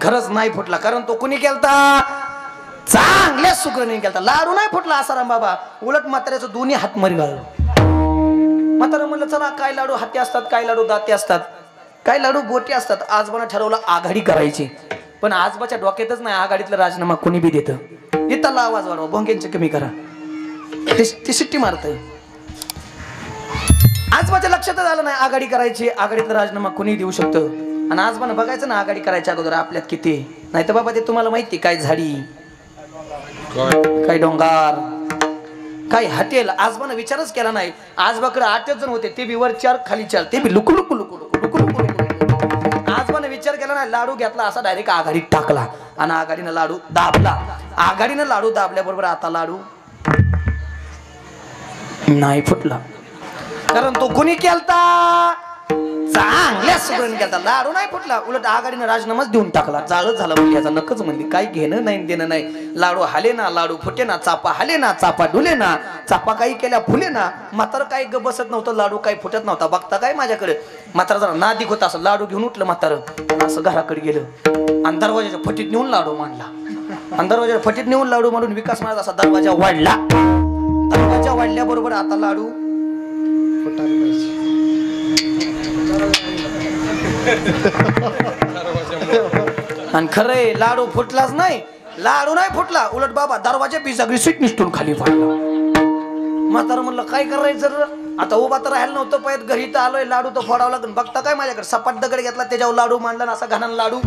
खरंच नाही फुटला, कारण तो कोणी केलता? चांगल्या सुगरणीने केलता. लाडू नाही फुटला आसाराम बाबा, उलट म्हाताऱ्याचं दोन्ही हात मरी घाललं. म्हातारा म्हणलं चला, काय लाडू हाती असतात, काय लाडू दाते असतात, काय लाडू बोटी असतात. आजबानं ठरवलं आघाडी करायची. पण आजबाच्या डोक्यातच नाही आघाडीतला राजीनामा कोणी बी देतं. इथला आवाज वाढवा, भोंग्यांचे कमी करा, ते शिट्टी मारतय. आजबाच्या लक्षातच आलं नाही आघाडी करायची, आघाडीतला राजीनामा कोणी देऊ शकतं. आणि आजबानं बघायचं ना आघाडी करायच्या अगोदर आपल्यात किती, नाही तर बाबा ते तुम्हाला माहिती काय झाडी, काय डोंगर, काय हटेल. आजबानं विचारच केला नाही. आजबाकडे 8 जण होते, ते बी वर 4 खाली 4, ते बी लुकू लुकू लुकू लुकू लुकू लुकू. आजबानं विचार केला नाही, लाडू घेतला असा डायरेक्ट आघाडीत टाकला, आणि आघाडीनं लाडू दाबला. आघाडीनं लाडू दाबल्याबरोबर आता लाडू नाही फुटला, कारण तो कोणी केलता? चांगल्या सुगरण केलता. लाडू नाही फुटला, उलट आघाडीनं राजीनामाच देऊन टाकला. जाळच झाला म्हणजे याचा नकच म्हणली, काही घेणं नाही देणं नाही. लाडू हाले ना, लाडू फुटे ना, चापा हाले ना, चापा डुले ना, चापा काही केल्या फुले ना. म्हातारं काही ग बसत नव्हतं, लाडू काही फुटत नव्हता. बघता काय माझ्याकडे, म्हातारा जरा नादिक होता, असं लाडू घेऊन उठलं म्हातारं, असं घराकडे गेलं आणि दरवाजाच्या फटीत नेऊन लाडू मांडला. आणि दरवाजाच्या फटीत नेऊन लाडू मांडून विकास महाराज असा दरवाजा वाढला. दरवाजा वाढल्याबरोबर आता लाडू आणि खरंय लाडू फुटलाच नाही. लाडू नाही फुटला, उलट बाबा दरवाजा बी सगळी सीट निसटून खाली पडला. म्हातारं म्हणलं काय करायचं, आता उभा तर राहायला नव्हतं पाहिजे, घरी तर आलोय, लाडू तर फोडावं लागेल. बघता काय माझ्याकडे सपाट दगड घेतला, त्याच्यावर लाडू मांडला ना, असा घाणानं लाडू.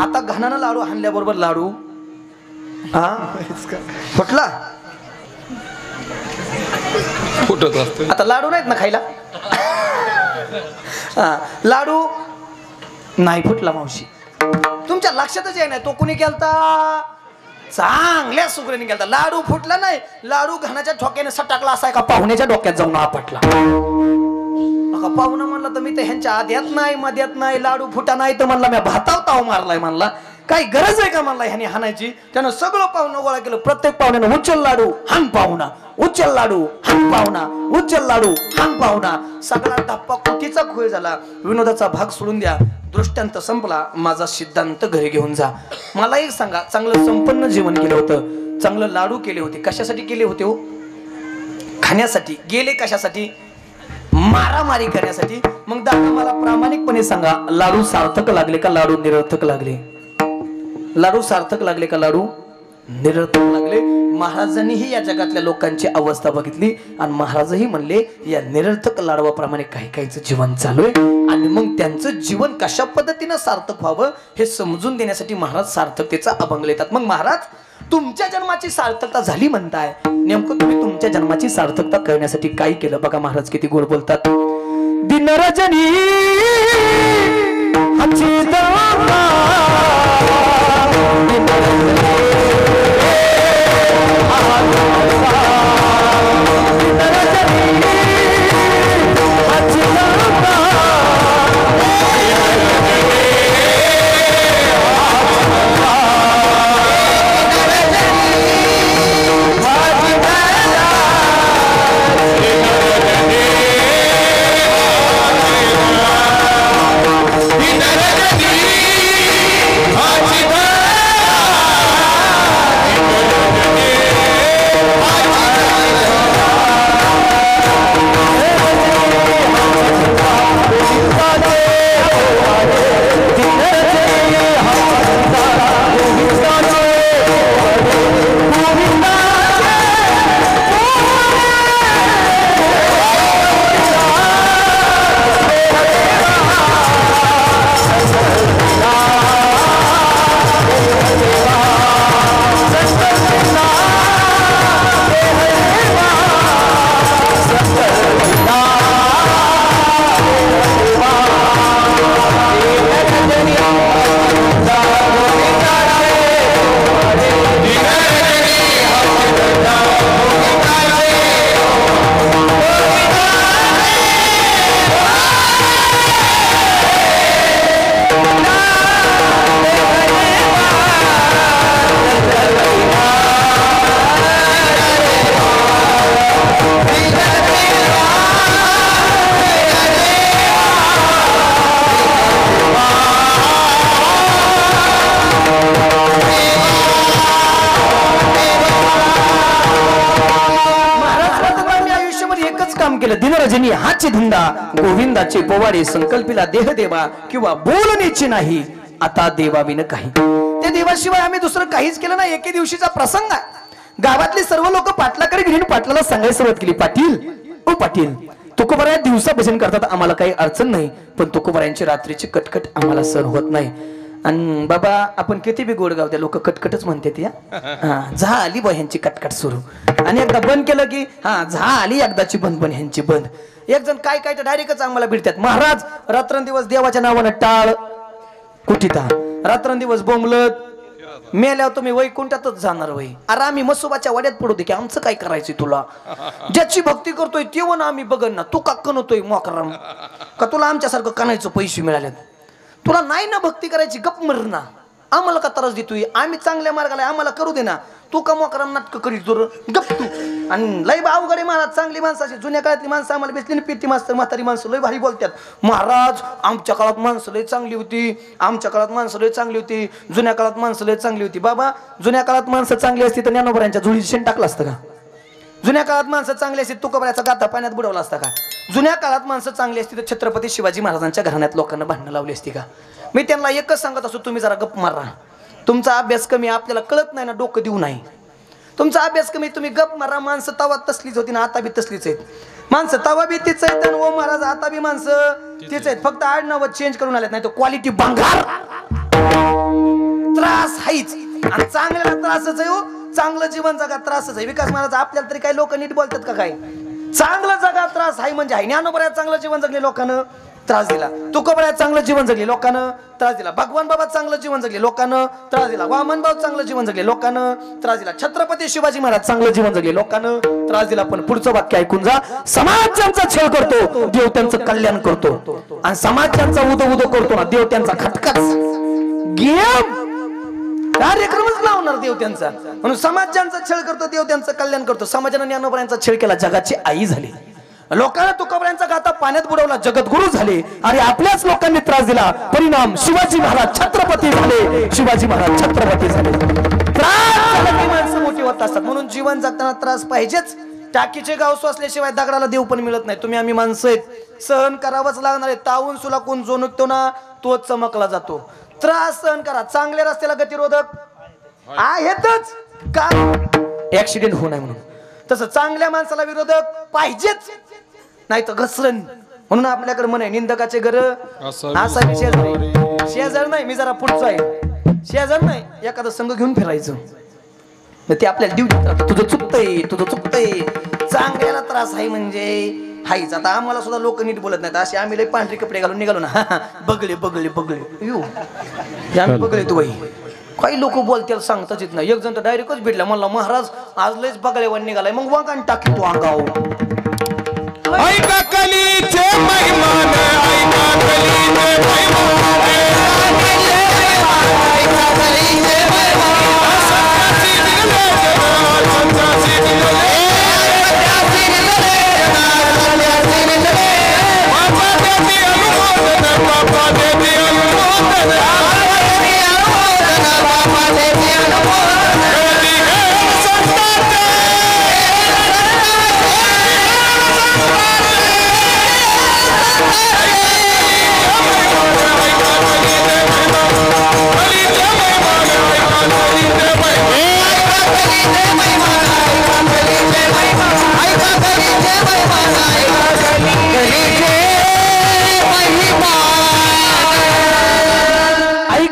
आता घाणानं लाडू हाणल्याबरोबर लाडू फुटला. फुटत असतो. आता लाडू नाहीत ना खायला. लाडू नाही फुटला मावशी, तुमच्या लक्षातच आहे नाही तो कुणी केलता? चांगल्या सुगरणीने केलता. लाडू फुटला नाही, लाडू घाण्याच्या ठोक्याने सटाकला असा का पाहुण्याच्या डोक्यात जाऊन आपटला. पाहुणा म्हणला तर मी तर ह्यांच्या आद्यात नाही मध्यात नाही, लाडू फुटा नाही तर म्हणला मी भाताव ताव मारलाय म्हणला. काही गरज आहे का मला ह्याने हाणायची? त्यानं सगळं पाहुणं गोळा केलं. प्रत्येक पाहुण्यानं उचल लाडू हान पाहुणा, उचल लाडू हान पाहुणा, उचल लाडू हान पाहुणा. सगळा धप्पा कुटीचा खोय झाला. विनोदाचा भाग सोडून द्या, दृष्टांत संपला. माझा सिद्धांत घरी घेऊन जा. मला एक सांगा, चांगलं संपन्न जीवन केलं होतं, चांगलं लाडू केले होते, कशासाठी केले होते हो? खाण्यासाठी. गेले कशासाठी? मारामारी करण्यासाठी. मग दादा मला प्रामाणिकपणे सांगा, लाडू सार्थक लागले का लाडू निरर्थक लागले? लाडू सार्थक लागले का लाडू निरर्थक लागले? महाराजांनीही या जगातल्या लोकांची अवस्था बघितली आणि महाराजही म्हणले या निरर्थक लाडवाप्रमाणे काही काहीचं जीवन चालू आहे. आणि मग त्यांचं जीवन कशा पद्धतीनं सार्थक व्हावं हे समजून देण्यासाठी महाराज सार्थकतेचा अभंग लिहितात. मग महाराज तुमच्या जन्माची सार्थकता झाली म्हणताय, नेमकं तुम्ही तुमच्या जन्माची सार्थकता करण्यासाठी काय केलं? बघा महाराज किती गोड बोलतात. दिनरजनी दिनरजनी हाची धुंदा गोविंदाचे पोवाडे संकल्पीला देह देवा किंवा बोलण्याची नाही आता देवाविन काही. त्या देवाशिवाय आम्ही दुसरं काहीच केलं नाही. एके दिवशीचा प्रसंग आहे. गावातले सर्व लोक पाटलाकडे गेली, पाटलाला सांगायला सुरुवात केली, पाटील ओ पाटील तुकोबराया दिवसा भजन करतात, आम्हाला काही अडचण नाही, पण तुकोबरायांची रात्रीची कटकट आम्हाला सहन होत नाही. आणि बाबा आपण किती बी गोडगाव त्या लोक कटकटच म्हणतात या. झा आली बा ह्यांची कटकट सुरू आणि एकदा बंद केलं की झा आली एकदाची बंद पण ह्यांची बंद. एक जण काय काय तर डायरेक्टच आम्हाला भिडतात. महाराज रात्रंदिवस देवाच्या नावानं टाळ कुठिता, रात्रंदिवस बोंबलत, मेल्यावर तुम्ही वैकुंठातच जाणार वय. अरे आम्ही मसोबाच्या वाड्यात पडू दे की आमचं काय करायचंय तुला? ज्याची भक्ती करतोय तेव्हा ना आम्ही बघन ना. तू का कणतोय मोकराम का? तुला आमच्यासारखं कणायचं पैसे मिळालेत? तुला नाही ना भक्ती करायची, गप मर ना. आम्हाला का त्रास देतोय? आम्ही चांगल्या मार्गाला, आम्हाला करू दे ना. तू का मोकराम नाटक करीत जोर गप तू. आणि लय अवघड महाराज. चांगली माणसाची जुन्या काळातली माणसं आम्हाला बेसली पिती मास्तर म्हातारी माणसं लय भारी बोलतात. महाराज आमच्या काळात माणसं लय चांगली होती, आमच्या काळात माणसं लय चांगली होती, जुन्या काळात माणसं लय चांगली होती. बाबा जुन्या काळात माणसं चांगली असती तर ज्ञानोबरांच्या जुळीत शेण टाकलं असतं का? जुन्या काळात माणसं चांगली असती तुकोबराचा गाथा पाण्यात बुडवला असता का? जुन्या काळात माणसं चांगली असती तर छत्रपती शिवाजी महाराजांच्या घराण्यात लोकांना भांडणं लावली असती का? मी त्यांना एकच सांगत असतो, तुम्ही जरा गप मारा. तुमचा अभ्यास कमी, आपल्याला कळत नाही ना, डोकं देऊ नाही. तुमचा अभ्यास कमी, तुम्ही गप मारा. माणसं तवा तसलीच होती ना, आता बी तसलीच आहेत माणसं. तवा बी तीच आहेत आणि ओ महाराज आता बी माणसं तीच आहेत, फक्त आडनाव चेंज करून आलेत. नाही तर क्वालिटी भांगार. त्रास हाईच आणि चांगल्याला त्रासच आहे हो. चांगलं जीवन जगा त्रासच आहे. विकास महाराज आपल्याला तरी काही लोक नीट बोलतात का? काय चांगलं जगा त्रास आहे म्हणजे आहे. ज्ञानोबरात चांगलं जीवन जगले लोकांना त्रास दिला, तुकोबरात चांगलं जीवन जगले लोकांना त्रास दिला, भगवान बाबा चांगलं जीवन जगले लोकांना त्रास दिला, वामन भाऊ चांगलं जीवन जगले लोकांना त्रास दिला, छत्रपती शिवाजी महाराज चांगलं जीवन जगले लोकांना त्रास दिला. पण पुढचं वाक्य ऐकून जा. समाज ज्यांचा छळ करतो देव त्यांचं कल्याण करतो, आणि समाज ज्यांचा उदो उदो करतो ना देव त्यांचा खटकाच. गेम कार्यक्रमच लावणार देव त्यांचा. म्हणून समाज ज्यांचा छळ करतो देव त्यांचं कल्याण करतो. समाजाने ज्ञानोबांचा छळ केला, जगाची आई झाली. लोकांना तुकोबांचा गाता पाण्यात बुडवला, जगद्गुरु झाले. आणि आपल्याच लोकांनी त्रास दिला, परिणाम शिवाजी महाराज छत्रपती झाले. शिवाजी महाराज छत्रपती झाले. त्रास झाला की माणसं मोठी होत असतात. म्हणून जीवन जगताना त्रास पाहिजेच. टाकीचे गाव असल्याशिवाय दगडाला देव पण मिळत नाही. तुम्ही आम्ही माणसं आहेत, सहन करावंच लागणार आहे. तावून सुलाकून जो निघतो ना तोच चमकला जातो. त्रास सहन करा. चांगल्या रस्त्याला गतिरोधक आहेतच का, ऍक्सिडेंट होऊ नये म्हणून. तसं चांगल्या माणसाला विरोधक पाहिजेच, नाही तर घसरण. म्हणून आपल्याकडे म्हणे निंदकाचे घर असा शेजार. शेजार नाही, मी जरा पुढचा आहे. शेजार नाही, एखादं संघ घेऊन फिरायचं. ते आपल्याला देऊ, तुझं चुकतंय, तुझं चुकतंय. चांगल्याला त्रास आहे म्हणजे हायच. आता आम्हाला सुद्धा लोक नीट बोलत नाहीत. असे आम्ही लय पांढरे कपडे घालून निघालो ना, बगळे बगळे बगळे येऊ आम्ही बगळे तू बाई. काही लोक बोलतील सांगताच येत नाही. एक जण तर डायरेक्टच भेटला, म्हणला महाराज आज लयच बगळेवान निघालाय. मग वागान टाकी तू अंगाव. ऐका कलीचे महिमान, ऐका कलीचे महिमान, ऐका कलीचे महिमान. संताची दिले जनाल, संताची दिले, संताची दिले जनाल, संताची दिले. बाबा देती अनुमोदन, बाबा देती अनुमोदन, बाबा देती अनुमोदन, बाबा देती अनुमोदन. कधी हे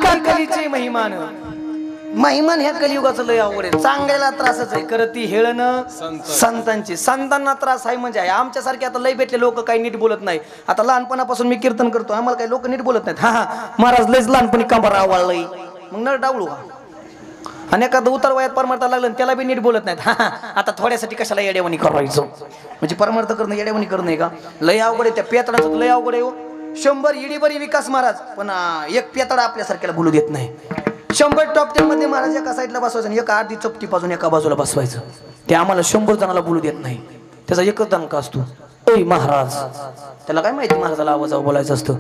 संताचे महिमान. महिमान ह्या कलियुगाचं लय अवघड आहे. चांगल्याला त्रासच आहे, करत ती हेळणं संतांची. संतांना त्रास आहे म्हणजे आहे. आमच्यासारखे आता लय भेटले लोक काही नीट बोलत नाही. आता लहानपणापासून मी कीर्तन करतो, आम्हाला काही लोक नीट बोलत नाहीत. हा महाराज लयच लहानपणी कंबर आवळलंय, मग नर डावळू का. आणि एखादं उतार वयात परमार्थ लागलं त्याला बी नीट बोलत नाहीत. हा आता थोड्यासाठी कशाला येड्यावानी करायचं, म्हणजे परमार्थ करणं येड्यावानी करणं आहे का. लय अवघड आहे. त्या पेतडाचं लय अवघड आहे. 100 इडीबरी विकास महाराज, पण एक पेतडा आपल्यासारख्याला बोलू देत नाही. 100 टॉप 10 मध्ये महाराज एका साईडला बसवायचं आणि एका अर्धी चपटी पाजून एका बाजूला बसवायचं. ते आम्हाला 100 जणाला बोलू देत नाही. त्याचा एकच दणका असतो, ऐ महाराज. त्याला काय माहिती महाराजाला आवाजावर बोलायचं असतं.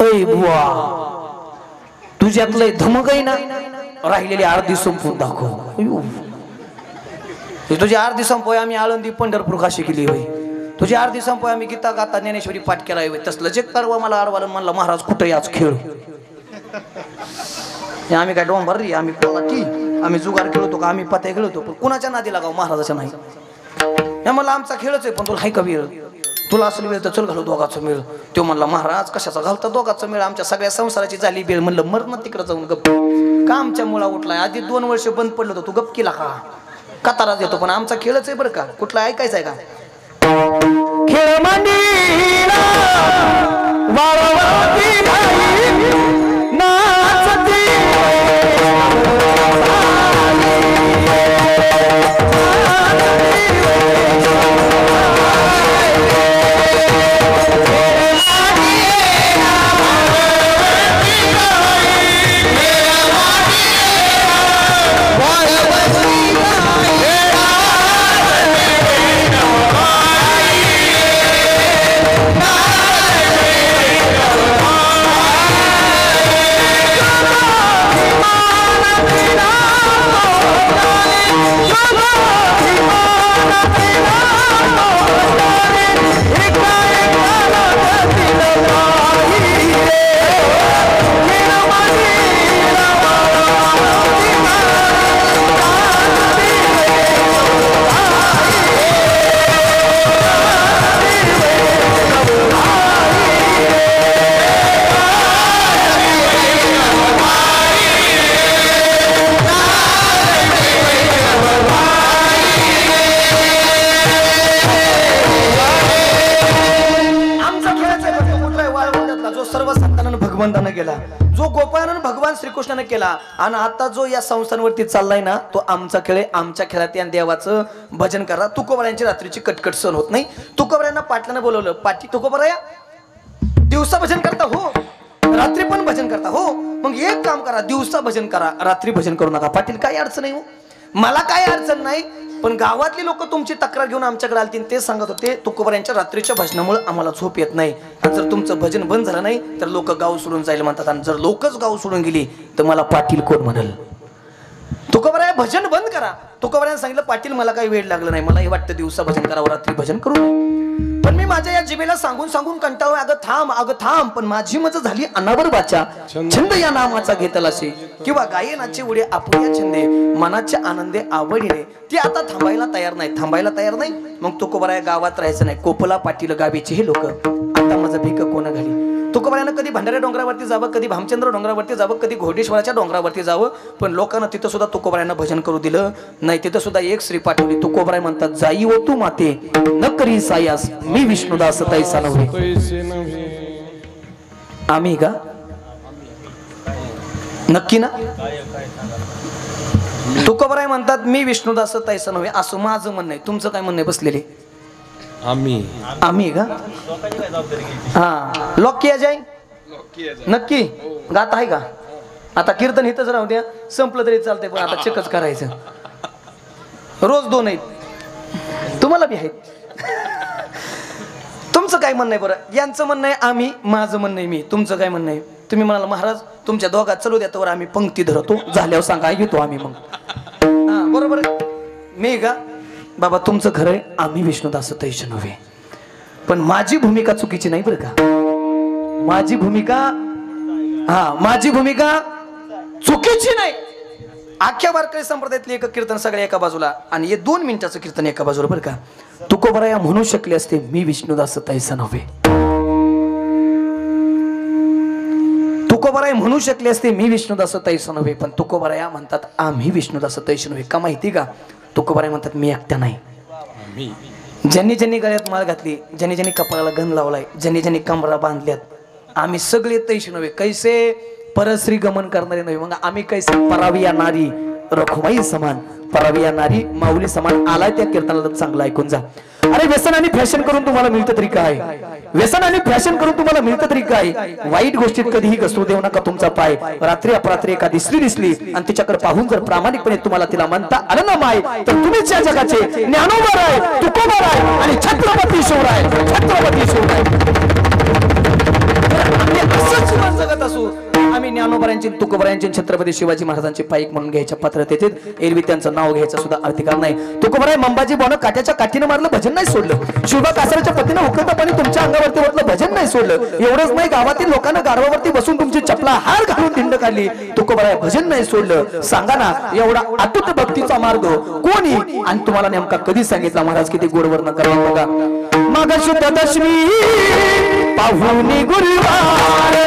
ऐ बुवा, तुझ्यातलं धमक आहे ना, राहिलेली अर्धी संपून दाखव. तुझी अर्धी संपवय आम्ही आळंदी पंढरपूर काशी केली होय. तुझी अर्धी संपवय आम्ही गीता गाता ज्ञानेश्वरी पाठ केला होय. तसलं जे करवा मला आडवालं म्हणला महाराज कुठे आज खेळ. आम्ही काय डोंबर रे, आम्ही कोणाची, आम्ही जुगार खेळतो का, आम्ही पत्ते खेळतो, पण कुणाच्या नादी लागाव महाराजाच्या नाही. मला आमचा खेळच आहे, पण तुला हाय का वेळ, तुला असं वेळ तर चल घालू दोघाचं मेळ. तो म्हणला महाराज कशाचा घालता दोघाचं मेळ, आमच्या सगळ्या संसाराची झाली बेळ. म्हणलं मरण तिकडं जाऊन गप्प का, आमच्या मुळा उठलाय. आधी 2 वर्ष बंद पडलं होतं, तू गप केला का, कतारा देतो. पण आमचा खेळच आहे बरं का, कुठला ऐकायचं आहे का. खेळ मांडीला वाळवंटी नाचती केला, जो गोपाळानं भगवान श्रीकृष्णाने केला. आणि आता जो या संस्थांवरती चाललाय ना, तो आमचा खेळ आहे. आमच्या खेळात या देवाचं भजन करा. तुकोबारायांची रात्रीची कटकट सहन होत नाही. तुकोबारायांना पाटलानं बोलवलं, पाटी तुकोबाराया दिवसा भजन करता हो, रात्री पण भजन करता हो. मग एक काम करा, दिवसा भजन करा, रात्री भजन करू नका. पाटील काय अडचण नाही हो, मला काय अडचण नाही. पण गावातली लोक तुमची तक्रार घेऊन आमच्याकडे आलती, ते सांगत होते तुकोबारायांच्या रात्रीच्या भजनामुळे आम्हाला झोप येत नाही. आणि जर तुमचं भजन बंद झालं नाही तर लोक गाव सोडून जाईल म्हणतात. आणि जर लोकच गाव सोडून गेली तर मला पाटील कोण म्हणल. तुकोबाराया भजन बंद करा. तुकोबारायांनी सांगितलं पाटील मला काही वेळ लागलं नाही, मला हे वाटतं दिवसा भजन करावं, रात्री भजन करू. पण मी माझ्या या जिभेला सांगून सांगून कंटाळलो, अगं थांब. पण माझी मज झाली अनावर वाचा, छंद या नामाचा घेतलाशी, किंवा गायनाचे उडे आपुया छंदे, मनाच्या आनंदे आवडीने. ती आता थांबायला तयार नाही. मग तुकोबाराया गावात राहायचं नाही. कोपला पाटील गावीचे हे लोक, आता माझं भीक कोण घाली. तुकोबारायानं कधी भंडाऱ्या डोंगरावरती जावं, कधी भामचंद्र डोंगरावरती जावं, कधी घोडेश्वराच्या डोंगरावरती जावं, पण लोकांना तिथं सुद्धा तुकोबारायानं भजन करू दिलं नाही. तिथं सुद्धा एक स्त्री पाठवली. तुकोबाराय म्हणतात, जाई ओ तू माते न करी सायास, मी विष्णुदास तैसा नव्हे. आम्ही का नक्की ना? तुकोबाराय म्हणतात मी विष्णुदास तैसा नव्हे, असं माझं म्हणणं आहे. तुमचं काय म्हणणं आहे बसलेले? आम्ही का? हा, लॉक किया जाय नक्की. गात आहे का? आता कीर्तन इथंच राहू द्या, संपलं तरी चालतंय, पण आता चेकच करायचं. रोज 2 आहेत, तुम्हाला बी आहेत. तुमचं काय म्हणणं आहे बरं? यांचं म्हणणं आहे आम्ही, माझं म्हणणं आहे मी. तुमचं काय म्हणणं आहे? तुम्ही म्हणाला महाराज तुमच्या दोघात चलू द्या, तर आम्ही पंक्ती धरतो, झाल्यावर सांगा येतो आम्ही. मग हा बरोबर मी का? बाबा तुमचं खरं आहे, आम्ही विष्णुदास तैसे नव्हे. पण माझी भूमिका चुकीची नाही बरं का? माझी भूमिका चुकीची नाही. अख्ख्या वारकरी संप्रदायातले एक कीर्तन सगळे एका बाजूला, आणि हे 2 मिनिटाचं कीर्तन एका बाजूला बरं का? तुकोबाराया म्हणू शकले असते मी विष्णुदास तैसा नव्हे. तुकोबाराया म्हणू शकले असते मी विष्णुदास तैसा नव्हे, पण तुकोबाराया म्हणतात आम्ही विष्णुदास तैसे नव्हे. का माहिती का? तुकोबाराय म्हणतात मी एकटा नाही. ज्यांनी ज्यांनी गळ्यात माळ घातली, ज्यांनी ज्यांनी कपाळाला गण लावलाय, ज्यांनी ज्यांनी कमरा बांधल्यात, आम्ही सगळे तैसे नव्हे. कैसे? परश्री गमन करणारे नव्हे. मग आम्ही कैसे? पराविया नारी रखुमाई समान, पराविया नारी माऊली समान. आलाय त्या कीर्तनाला चांगलं ऐकून जा. अरे व्यसन आणि फॅशन करून तुम्हाला मिळतं तरी काय? व्यसन आणि फॅशन करून तुम्हाला मिळतं तरी काय? वाईट गोष्टीत कधीही घसरू देऊ नका तुमचा पाय. रात्री अपरात्री एखादी स्त्री दिसली आणि तिच्याकडे पाहून जर प्रामाणिकपणे तुम्हाला तिला म्हणता आलं ना माय, तर तुम्हीच या जगाचे ज्ञानोबाराय, तुकोबाराय आणि छत्रपती शिवराय. असंच जीवन जगत असू. आम्ही ज्ञानोबारायांचे, तुकोबारायांचे, छत्रपती शिवाजी महाराजांचे पाईक म्हणून घ्यायच्या पात्रत येते. एरवी त्यांचं नाव घ्यायचं सुद्धा अधिकार नाही. तुकोबाराय मंबाजी बोनं काट्याच्या काठीनं मारलं, भजन नाही सोडलं. शिवबा कासाराच्या पतीनं हुकता पाणी तुमच्या अंगावरती ओतलं, भजन नाही सोडलं. एवढंच नाही, गावातील लोकांना गारवावरती बसून तुमची चपला हार घालून दिंड काढली. तुकोबाराय भजन नाही सोडलं. सांगा ना, एवढा अतुट भक्तीचा मार्ग कोणी आणि तुम्हाला नेमका कधी सांगितला? महाराज किती गोडवर्ण करा बघा. माघ शुद्ध दशमी पाहुणी गुरुवार,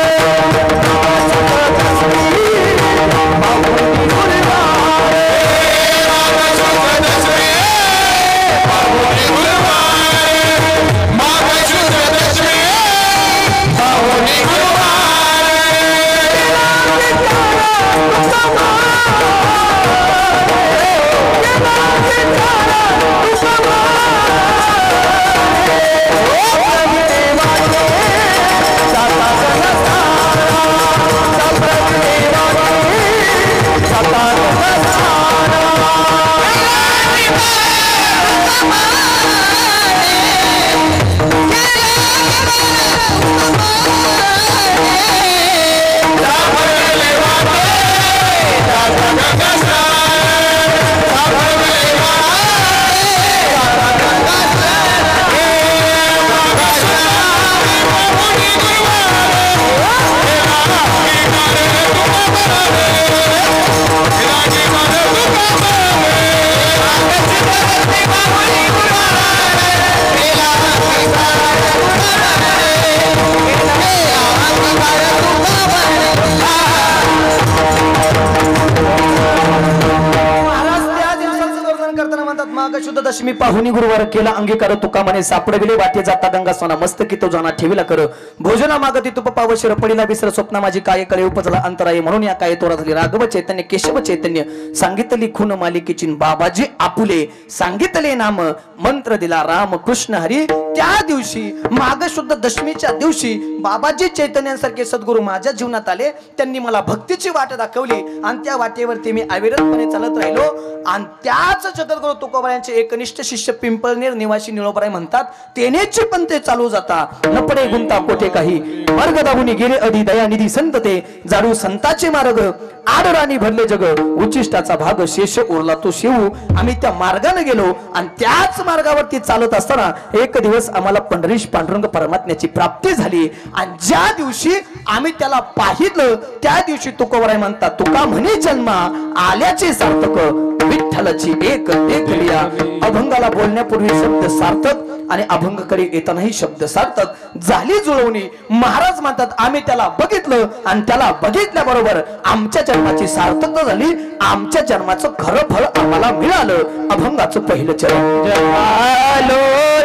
करताना म्हणतात माग शुद्ध दशमी पाहुणी गुरुवार केला अंगीकार तुका म्हणे सापडविले वाटे जाता गंगा सोना मस्तकी तो जाना ठेविला कर भोजना मागती तुप पाव शिरपडीला विसर स्वप्न माझी काय कळे उपजला अंतराई म्हणून या काय तोरा झाली राघव चैतन्य केशव चैतन्य सांगितली खून मालिकेची बाबाजी आपुले सांगितले नाम मंत्र दिला राम कृष्ण हरी त्या दिवशी माग शुद्ध दशमीच्या दिवशी बाबाजी चैतन्यांसारखे सद्गुरू माझ्या जीवनात आले त्यांनी मला भक्तीची वाट दाखवली आणि त्या वाटेवरती मी अविरतपणे चालत राहिलो आणि त्याच जगद्गुरु तुकोबारायांचे एकनिष्ठ शिष्य पिंपळनेर निवासी निळोबराय म्हणतात तेनेची पण ते चालू जाता नपडे गुंता कोठे काही मार्ग दाबुनी गेले अधी दयानिधी संत ते जाडू संताचे मार्ग आडराणी भरले जग उच्चिष्टाचा भाग शेष उरला तो शिव आम्ही त्या मार्गाने गेलो आणि त्याच मार्गावरती चालत असताना एक दिवस आम्हाला पंढरीश पांडुरंग परमात्म्याची प्राप्ती झाली आणि ज्या दिवशी आम्ही त्याला पाहिलं त्या दिवशी तुकोबाराय म्हणतात तुका म्हणे जन्मा आल्याचे सार्थक विठ्ठलाची एक एक लिया अभंगाला बोलण्यापूर्वी शब्द सार्थक आणि अभंगाकडे येतानाही शब्द सार्थक झाली जुळवणी महाराज म्हणतात आम्ही त्याला बघितलं आणि त्याला बघितल्याबरोबर आमच्या जन्माची सार्थकता झाली आमच्या जन्माचं खरं फळ आम्हाला मिळालं अभंगाचं पहिलं चरण जन्मालो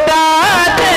दाते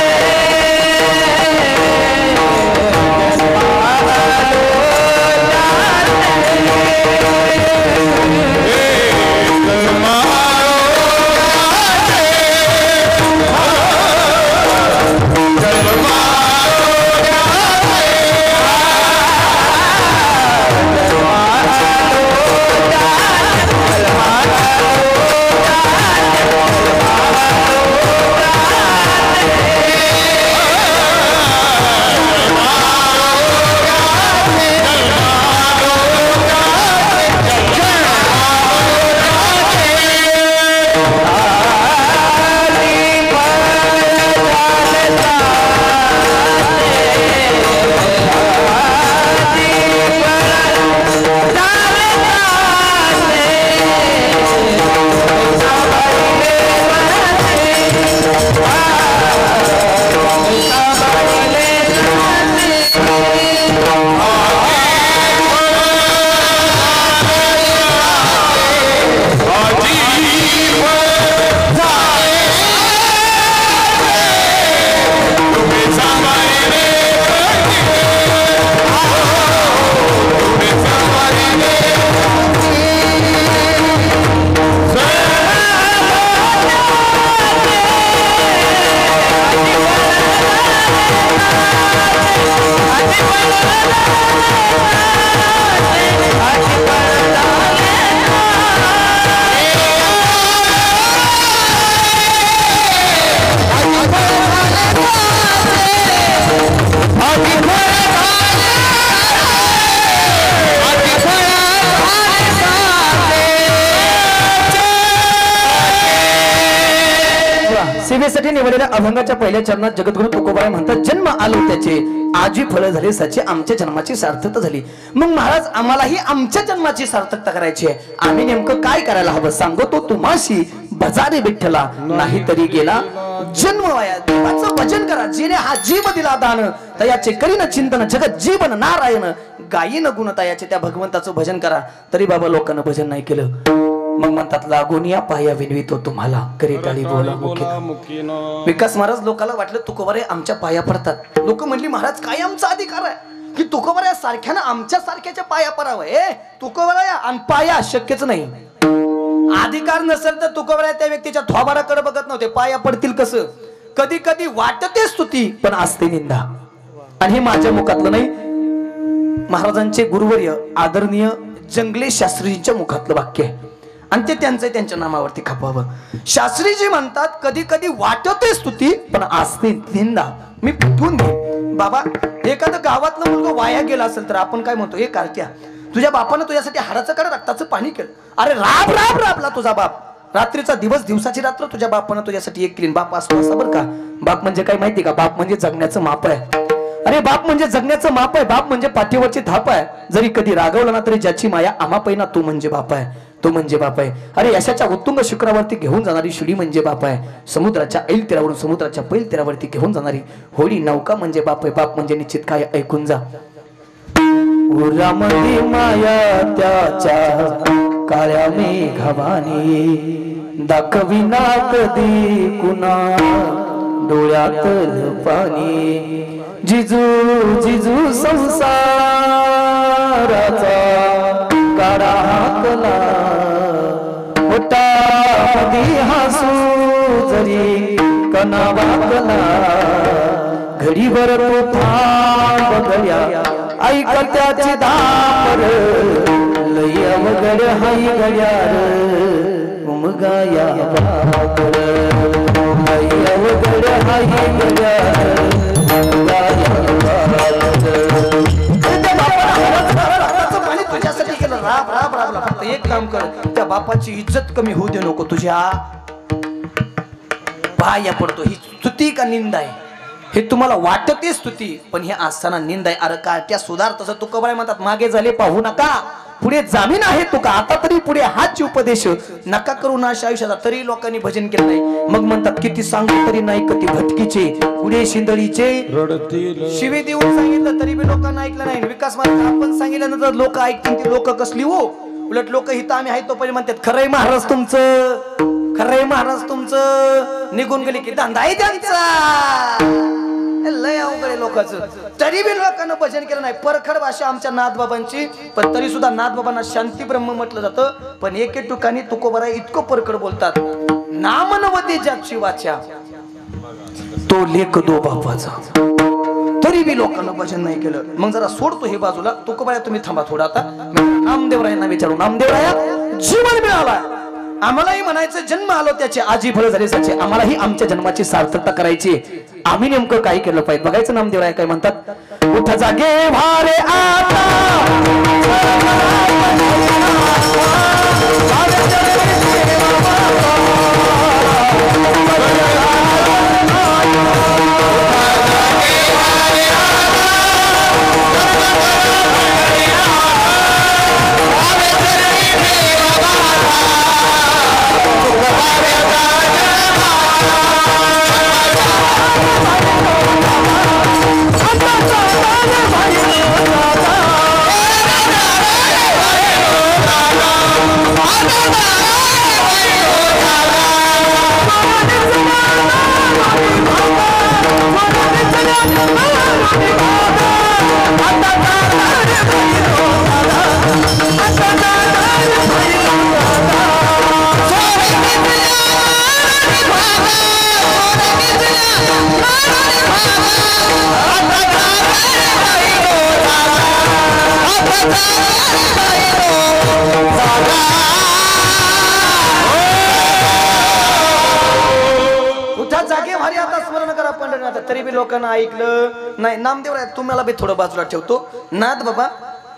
सेवेसाठी निवडलेल्या अभंगाच्या पहिल्या चरणात जगद्गुरु तुकोबाराय म्हणतात जन्म आलो त्याचे आजी फळ झाले सचे आमच्या जन्माची सार्थकता झाली मग महाराज आम्हालाही आमच्या जन्माची सार्थकता करायची आहे आम्ही नेमकं काय करायला हवं सांगतो तुम्हाशी बजारे विठ्ठला नाही तरी गेला जन्म वाया देवाचं भजन करा जिने हा जीव दिला दान तयाचे करीन चिंतन जगत जीवन नारायण गायीन गुणतायाचे त्या भगवंताचं भजन करा तरी बाबा लोकांना भजन नाही केलं मग म्हणतात लागून या पाया विनवितो तुम्हाला करीताली बोला मुखीनं विकास महाराज लोकांना वाटलं तुकोबाराय आमच्या पाया पडतात लोक म्हणली महाराज काय आमचा अधिकार आहे की तुकोबाराय सारख्यानं आमच्या सारख्याच्या पाया पडावं तुकोबाराय आणि पाया शक्यच नाही अधिकार नसेल तर तुकोबाराय त्या व्यक्तीच्या थोबाराकडे बघत नव्हते पाया पडतील कसं कधी कधी वाटते स्तुती पण असते निंदा आणि हे माझ्या मुखातलं नाही महाराजांचे गुरुवर्य आदरणीय जंगले शास्त्रीजींच्या मुखातलं वाक्य आहे आणि ते त्यांच्या नामावरती खपावं शास्त्रीजी म्हणतात कधी कधी वाटते स्तुती पण असते निंदा मी पुठून घे बाबा एखादं गावातलं मुलगा वाया गेला असेल तर आपण काय म्हणतो हे कारक्या तुझ्या बापानं तुझ्यासाठी हाडाचं काढ रक्ताचं पाणी केलं अरे राब राब राबला तुझा बाप रात्रीचा दिवस दिवसाची रात्र तुझ्या बापानं तुझ्यासाठी एक केली बाप असतो असं बरं का बाप म्हणजे काय माहिती का बाप म्हणजे जगण्याचं माप आहे अरे बाप म्हणजे जगण्याचं माप आहे बाप म्हणजे पाठीवरची थाप आहे जरी कधी रागवला ना तरी ज्याची माया आम्हा पैना तू म्हणजे बाप आहे तो म्हणजे बाप आहे अरे यशाच्या उत्तुंग शिखरावरती घेऊन जाणारी शिडी म्हणजे बाप आहे समुद्राच्या ऐल तीरावरून समुद्राच्या पैल तीरावरती घेऊन जाणारी होळी नौका म्हणजे बाप आहे बाप म्हणजे निश्चित काय ऐकून जा उरामध्ये माया त्याच्या काळ्या मेघवानी दाखविना कधी कुणा डोळ्यातलं पाणी जिजू जिजू संसाराचा काढा हाकला पोटामध्ये हसू जरी कणा वाकला घडीभर तो थांब गड्या ऐक त्याची धापर लय अवघड हाय गड्यार उमगाया बाकर लय अवघड हाय गड्यार उमगाया बाकर पाणी तुझ्यासाठी केलं राब राब राबला फक्त एक काम कर त्या बापाची इज्जत कमी होऊ दे नको तुझ्या पाया पडतो ही स्तुती का निंदा आहे हे तुम्हाला वाटते स्तुती पण हे असताना निंदा आहे अरे कार्ट्या सुधार तसं तू कबराय म्हणतात मागे झाले पाहू नका पुढे जामीन आहे तुका आता तरी पुढे हाच उपदेश नका करू ना आयुष्याचा तरी लोकांनी भजन केलं नाही मग म्हणतात किती सांगू तरी नाही कधी भटकीचे पुढे शिंदळीचे शिवे देऊन सांगितलं तरी बी लोकांना ऐकलं नाही विकास मार्ग आपण सांगितल्यानंतर लोक ऐकतील ती लोक कसली हो उलट लोक हित आम्ही आहे तोपर्यंत म्हणतात खरंय महाराज तुमचं खरंय महाराज तुमचं निघून गेले की धंदा आहे त्यांचा लय अवघड आहे लोकांचं तरी बी लोकांना भजन केलं नाही परखड भाषा आमच्या नाथबाबांची पण तरी सुद्धा नाथबाबांना शांती ब्रह्म म्हटलं जातं पण एके ठिकाणी तुकोबरा इतकं परखड बोलतात नामनवते ज्यात शिवाच्या तो लेख दो बापाचा तरी बी लोकांना भजन नाही केलं मग जरा सोडतो हे बाजूला तुकोबरा तुम्ही थांबा थोडा आता नामदेवरायांना विचारू नामदेवराया जीवन मिळाला आम्हालाही म्हणायचं जन्म आलो त्याचे आजी फळ झाले साचे आम्हालाही आमच्या जन्माची सार्थकता करायची आम्ही नेमकं काय केलं पाहिजे बघायचं नामदेवराय काय म्हणतात उठ जागे भारे आता तरी बी लोकांना ऐकलं नाही नामदेवराय तुम्हाला बी थोडं बाजूला ठेवतो नाथ बाबा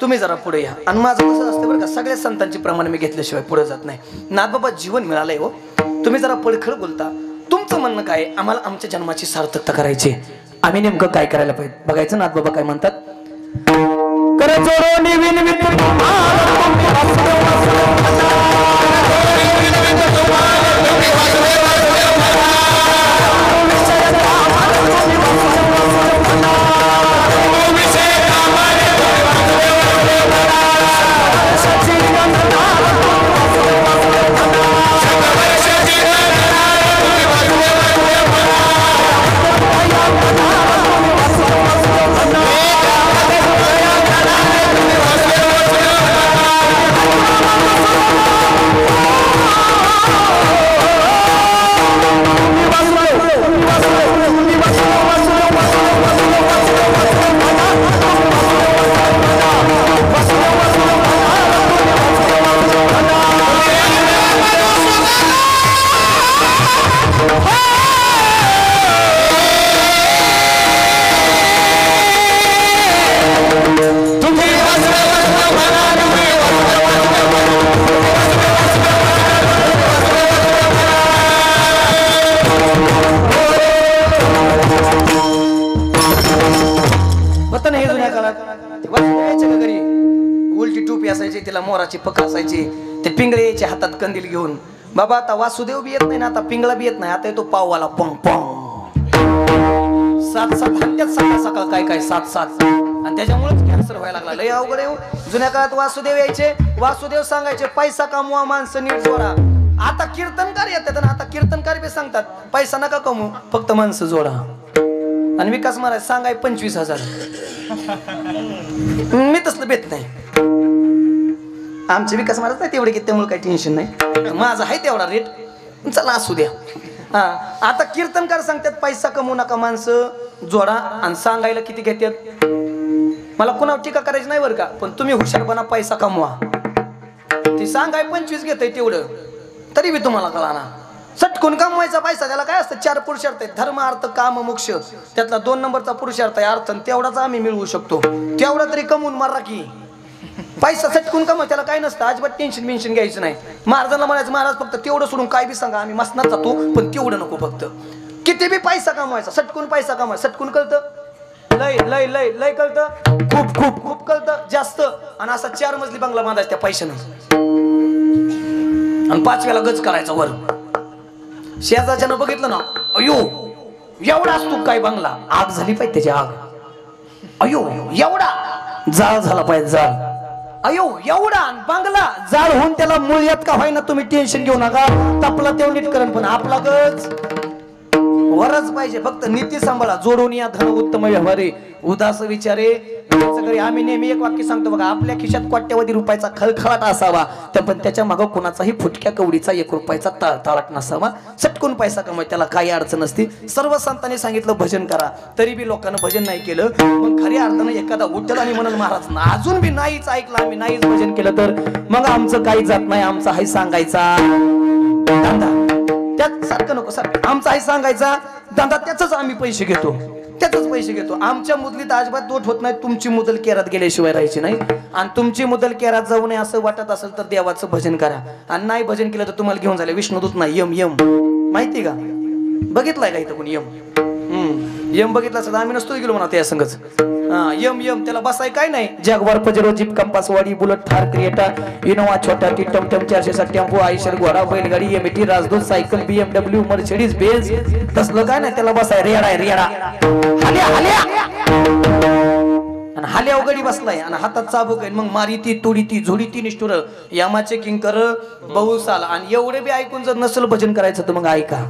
तुम्ही जरा पुढे या आणि माझं कसं असतं बरं का सगळ्या संतांची प्रमाण मी घेतल्याशिवाय पुढे जात नाही नाथ बाबा जीवन मिळालंय हो तुम्ही जरा पडखळ बोलता तुमचं म्हणणं काय आम्हाला आमच्या जन्माची सार्थकता करायची आम्ही नेमकं काय करायला पाहिजे बघायचं नाथ बाबा काय म्हणतात कर जोडो निविन तिला मोराची पक असायची ते पिंगळे यायचे हातात कंदील घेऊन बाबा आता वासुदेव बी येत नाही ना आता पिंगळा बी येत नाही आता येतो पाववाला पंग पंग 7-7 हंड्यात सकाळ सकाळ काय काय 7-7 आणि त्याच्यामुळेच कॅन्सर व्हायला लागला लय अवघड आहे जुन्या काळात वासुदेव यायचे वासुदेव सांगायचे पैसा कमवा माणसं नीट जोडा आता कीर्तनकार येतात आणि आता कीर्तनकार बी सांगतात पैसा नका कमवू, फक्त माणसं जोडा. आणि विकास महाराज सांगाय 25,000. मी तसलं बेत नाही. आमचे विकास महाराज नाही तेवढे की, त्यामुळे काही टेन्शन नाही. माझा आहे तेवढा रेट, चला असू द्या. हा आता कीर्तनकार सांगतात पैसा कमवू नका, माणसं जोडा. आणि सांगायला किती घेतात? मला कुणावर टीका करायची नाही बरं का, पण तुम्ही हुशारपणा पैसा कमवा. ती सांगाय 25 घेतय तेवढं, तरी बी तुम्हाला कळा ना. सटकून कमवायचा पैसा, त्याला काय असतं 4 पुरुषार्थ आहेत: धर्म, अर्थ, काम, मोक्ष. त्यातला 2 नंबरचा पुरुषार्थ आहे अर्थ, तेवढाच आम्ही मिळवू शकतो. तेवढा तरी कमवून मारा की. पैसा सटकून कमव, त्याला काय नसतं, अजिबात टेन्शन घ्यायचं नाही. महाराजांना म्हणायचं महाराज फक्त तेवढं सोडून काय बी सांगा, आम्ही मसनात जातो, पण तेवढं नको. फक्त किती बी पैसा कमवायचा, सटकून पैसा कमवायचा. सटकून कळतं, लय लय लय लय कळतं, खूप खूप खूप कळतं, जास्त. आणि असा 4 मजली बंगला बांधायचा त्या पैशानं, आणि 5व्याला गज करायचा वर. शेजारच्यानं बघितलं ना, अयो एवढा असतो काय बंगला, आग झाली पाहिजे त्याची आग. अयो एवढा जाळ झाला पाहिजे, जाळ. अयो एवढा बंगला जाळ होऊन त्याला मुळ्यात का व्हायना, तुम्ही टेन्शन घेऊ नका. तपला तेव नीट करण, पण आपला गज वरच पाहिजे. फक्त नीती सांभाळा. जोडून या धन उत्तम व्यवहारे, उदास विचारे. आम्ही नेहमी एक वाक्य सांगतो बघा, आपल्या खिशात कोट्यवधी रुपयाचा खळखळाट असावा, पण त्याच्या मागं कुणाचाही फुटक्या कवडीचा 1 रुपयाचा तळतळाट नसावा. सटकून पैसा कमवाय, त्याला काही अडचण नसती. सर्व संतांनी सांगितलं भजन करा, तरी बी लोकांना भजन नाही केलं. मग खऱ्या अर्थानं एखादा उठल आणि म्हणाल महाराज अजून बी नाहीच ऐकलं, आम्ही नाहीच भजन केलं, तर मग आमचं काही जात नाही. आमचा हाय सांगायचा धंदा, त्यात सारखं नको सारखं. आमचा हाय सांगायचा धंदा, त्याच आम्ही पैसे घेतो, त्याच पैसे घेतो. आमच्या मुदलीत अजिबात दोट होत नाही. तुमची मुदल केरात गेल्याशिवाय राहायची नाही. आणि तुमची मुदल केरात जाऊ नये असं वाटत असेल तर देवाचं भजन करा. आणि नाही भजन केलं तर तुम्हाला घेऊन झाले विष्णुदूत नाही, यम. यम माहिती का? बघितलाय का इथं कोणी यम? यम बघितला असं आम्ही नसतो गेलो म्हणा त्या संगच. यम यम त्याला बसाय काय नाही. जगवार पजरो जीप कंपास वाडी बुलेट थार क्रिएटा इनोवा छोटा टी टमटम 407 टेम्पो आयशर घोडा बैलगाडी एमटी राजदूत सायकल BMW मर्सिडीज बेन्झ तसलं काय नाही. त्याला बसाय रेडा आहे रेडा. हाल्या हाल्या आणि हाल्या उघडी बसलाय आणि हातात चाबूक आहे. मग मारी ती तोडी ती झोडी ती निष्ठुर यामाचे किंकर बहुसाल. आणि एवढे बी ऐकून जर नसेल भजन करायचं तर मग ऐका.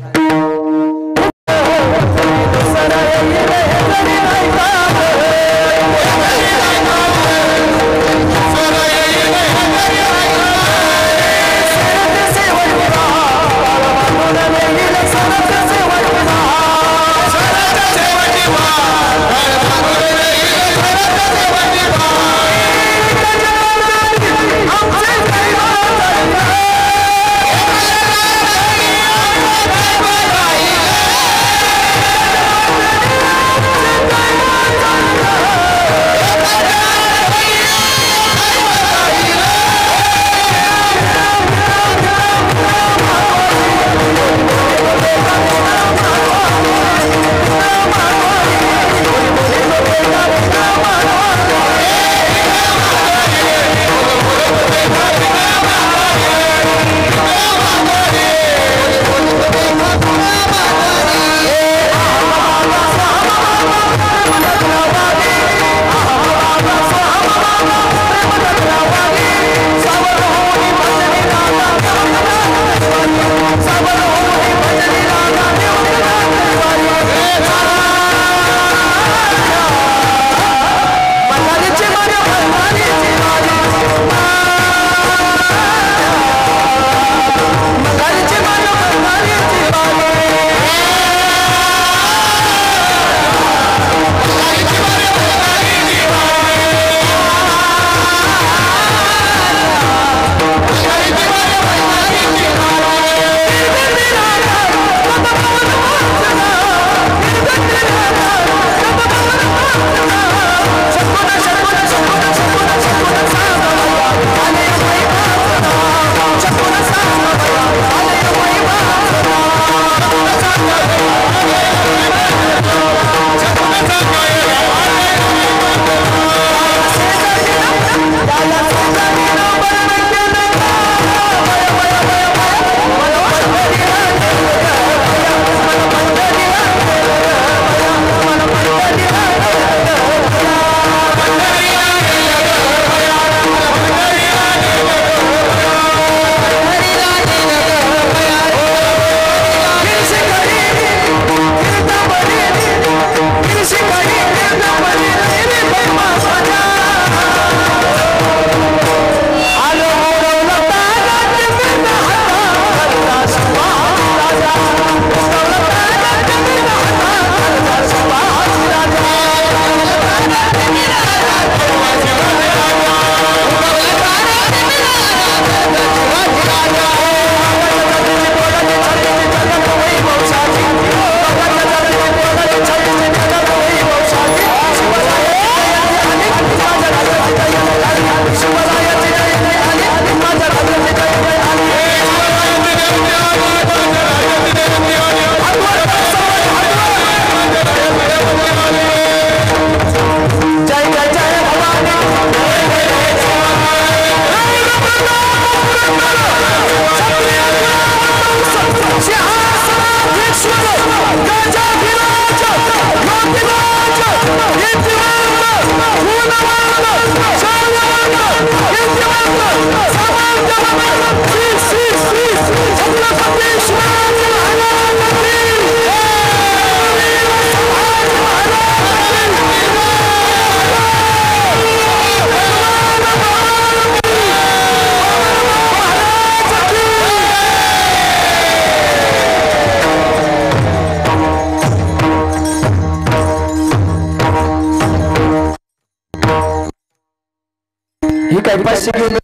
500 घेऊन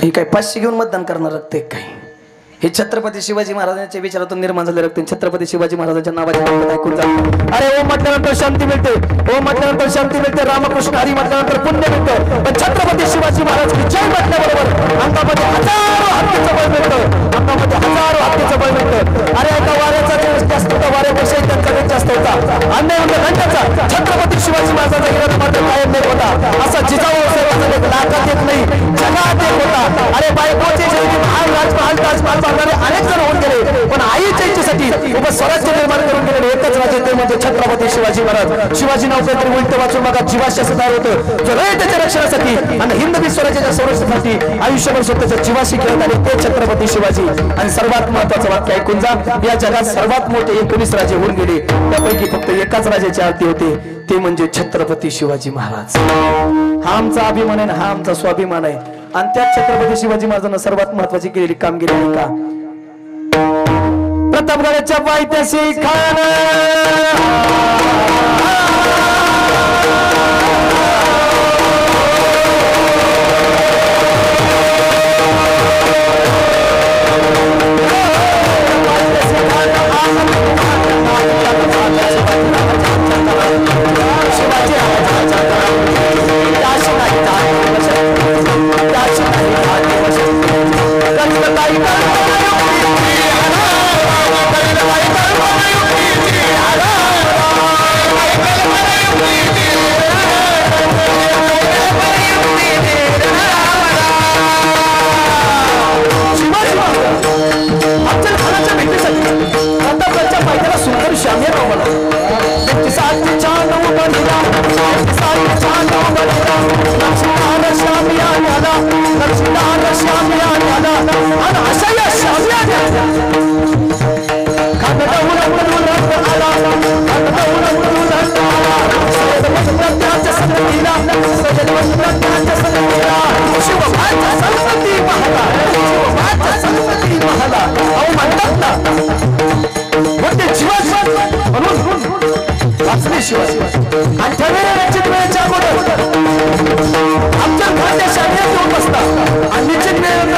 हे काय 500 घेऊन मतदान करणार रक्त काय? हे छत्रपती शिवाजी महाराजांच्या विचारातून निर्माण झाले रक्त. छत्रपती शिवाजी महाराजांच्या नावाचे ऐकून जा. अरे ओ म्हटल्यानंतर शांती मिळते, ओ म्हटल्यानंतर शांती मिळते, रामकृष्ण हरी म्हटल्यानंतर पुण्य मिळतं. पण छत्रपती शिवाजी महाराज की जय म्हटल्याबरोबर अंगामध्ये हजारो हत्तीचं बळ मिळतं, अंगामध्ये हजारो हत्तीचं बळ मिळतं. अरे एका वाऱ्याचा दिवस जास्त होता, वाऱ्यापेक्षाही त्यांचा वेग जास्त होता. अन्याय म्हणजे घंटाचा छत्रपती शिवाजी महाराजांचा इरादा मात्र कायम नाही होता. असा जिजाऊ साहेबांचा एक लाखात येत नाही, जगात एक होता. अरे बायकोचे शेवटी महाल राजमहाल ताजमहाल बांधणारे अनेक जण होऊन गेले, पण आईच्या इच्छेसाठी उभं स्वराज्य निर्माण करून गेलेले एकच राजे ते म्हणजे छत्रपती शिवाजी महाराज. शिवाजी नाव काहीतरी उलट वाचून बघा, जीवाशी असं तयार होतं जो रयतेच्या रक्षणासाठी आणि हिंदवी स्वराज्याच्या संरक्षणासाठी आयुष्यभर स्वतःच्या जीवाशी खेळत आले ते छत्रपती शिवाजी. आणि सर्वात महत्वाचं वाक्य ऐकून जा, या जगात सर्वात मोठे 19 राजे होऊन गेले, त्यापैकी फक्त एकाच राजाची आरती होते, ते म्हणजे छत्रपती शिवाजी महाराज. हा आमचा अभिमान आहे, हा आमचा स्वाभिमान आहे. आणि त्याच छत्रपती शिवाजी महाराजांना सर्वात महत्वाची केलेली कामगिरी आहे का? प्रतापगडाच्या पायथ्याशी खान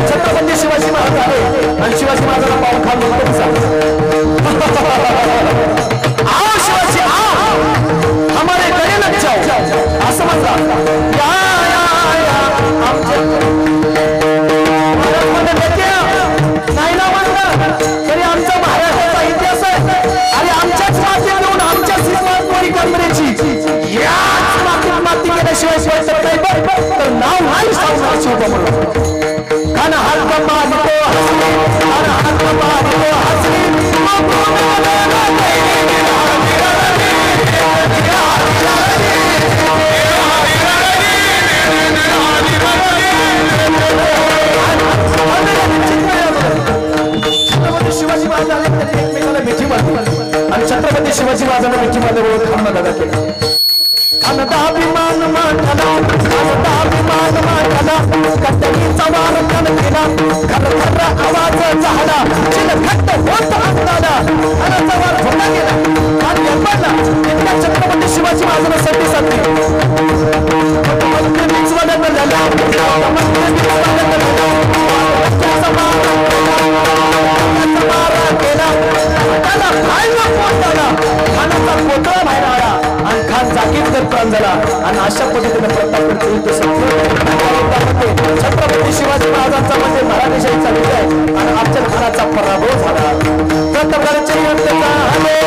छत्रपती शिवाजी महाराज आले आणि शिवाजी महाराजांना पाऊल खाल आओ शिवाजी आओ हमारे गले लग जाओ असं म्हणतात. नाही ना म्हणलं तरी आमचा महाराष्ट्राचा इतिहास आहे आणि आमच्याच मातीत येऊन आमच्याच हिंमतवारी करण्याची याच मातीत माती केल्याशिवाय शिवाय नाही तर नाव नाही सांगणार शिवबा खाना हात मारतो खाना हात मारतो हसरी छत्रपती शिवाजी महाराजांनी एकमेकाला मिठी मारली आणि छत्रपती शिवाजी महाराजांना मिठी मारल्याबरोबर खाना दादा केला. खानदा अभिमान मानला, खानदा अभिमान मानला, कटळीचा वार कण केला, खरखर आवाज झाला, चिलखट होत अंगाला, खानाचा वार फोडला गेला आणि यमला इतक्या छत्रपती शिवाजी महाराजांना संधी साधली. मंत्री मिक्सवाल्यानं झाला, मंत्री मिक्सवाल्यानं झाला, त्याचा मारा केला, त्याला खायला पोटाला, खानाचा पोतळा बाहेर आला आणि खान जागीर प्राण झाला आणि अशा पद्धतीने प्रतापगडचं युद्ध संपलं. छत्रपती शिवाजी महाराजांचा म्हणजे मराठेशाहीचा विजय आणि अफजल खानाचा पराभव झाला. प्रतापगडचे युद्ध झाले.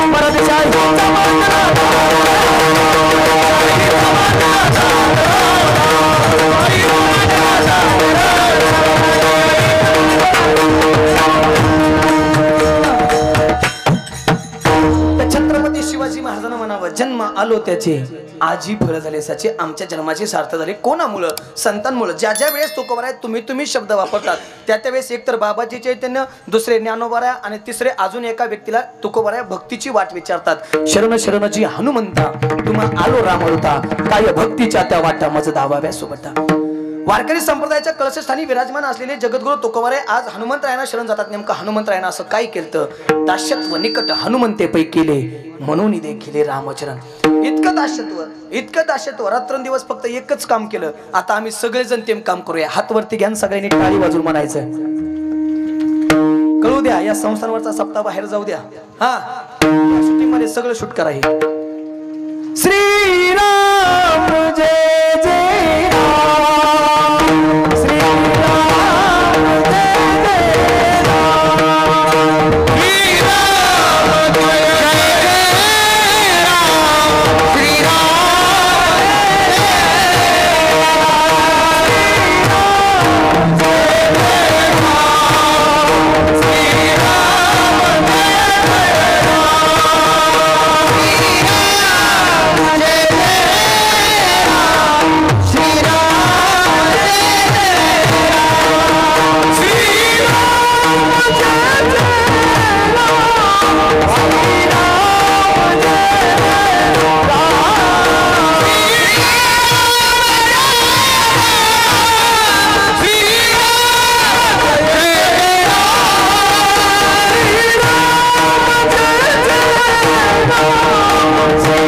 मराठी आलो त्याचे आजी फळ झाले साचे आमच्या जन्माची सार्थ झाली कोणामुळं संतांमुळं ज्या ज्या वेळेस तुकोबाराय तुम्ही शब्द वापरतात त्या त्यावेळेस एक तर बाबाजी चैतन्य दुसरे ज्ञानोबाराय आणि तिसरे अजून एका व्यक्तीला तुकोबाराय भक्तीची वाट विचारतात शरण शरणजी हनुमंता तुम्हा आलो राम होता काय भक्तीच्या त्या वाटा मज धावाव्या सोबता वारकरी संप्रदायाच्या कळशस्थानी विराजमान असलेले जगद्गुरु तुकोबाराय आज हनुमंतरायांना शरण जातात नेमकं हनुमंतरायांना असं काय केलं दास्यत्व निकट हनुमंते पै केले म्हणून देखील रामचरण इतकं दास्यत्व रात्रंदिवस फक्त एकच काम केलं आता आम्ही सगळेजण तेम काम करूया हात वरती घ्या सगळ्यांनी टाळी वाजून म्हणायचं कळू द्या या संस्थांवरचा सप्ताह बाहेर जाऊ द्या हा शूटिंग मध्ये सगळं शूट करा हे श्रीराम जय जय राम श्रीराम जय जय राम श्रीराम जय जय राम श्रीराम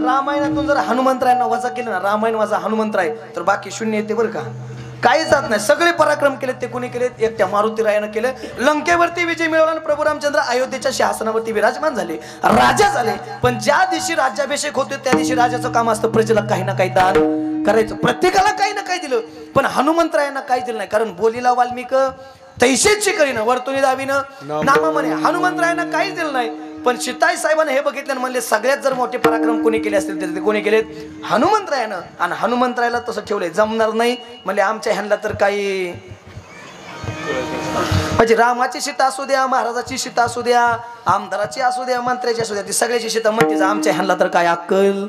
रामायणातून जर हनुमंतरायांना वजा केलं ना रामायण वजा हनुमंतराय तर बाकी शून्य येते बरं का काही जात नाही सगळे पराक्रम केले ते कोणी केले एकट्या मारुतीरायानं केलं लंकेवरती विजय मिळवला आणि प्रभू रामचंद्र अयोध्येच्या सिंहासनावरती विराजमान झाले राजा झाले पण ज्या दिवशी राज्याभिषेक होतो त्या दिवशी राजाचं काम असतं प्रजेला काही ना काही दान करायचं प्रत्येकाला काही ना काही दिलं पण हनुमंतरायांना काही दिलं नाही कारण बोलीला वाल्मिक तैसेची करीन वर्तुनी दावीनं नामा म्हणे हनुमंतरायांना काहीच दिलं नाही पण सीताई साहेबांना हे बघितलं म्हणले सगळ्यात जर मोठे पराक्रम कोणी केले असतील तर ते कोणी केलेत हनुमंतरायानं आणि हनुमंतरायाला तसं ठेवलंय जमणार नाही म्हणजे आमच्या ह्यांना तर काही म्हणजे रामाची सीता असू द्या महाराजाची सीता असू द्या आमदाराची असू द्या मंत्र्याची असू द्या ती सगळ्याची सीता म्हणते आमच्या ह्यांना तर काय अक्कल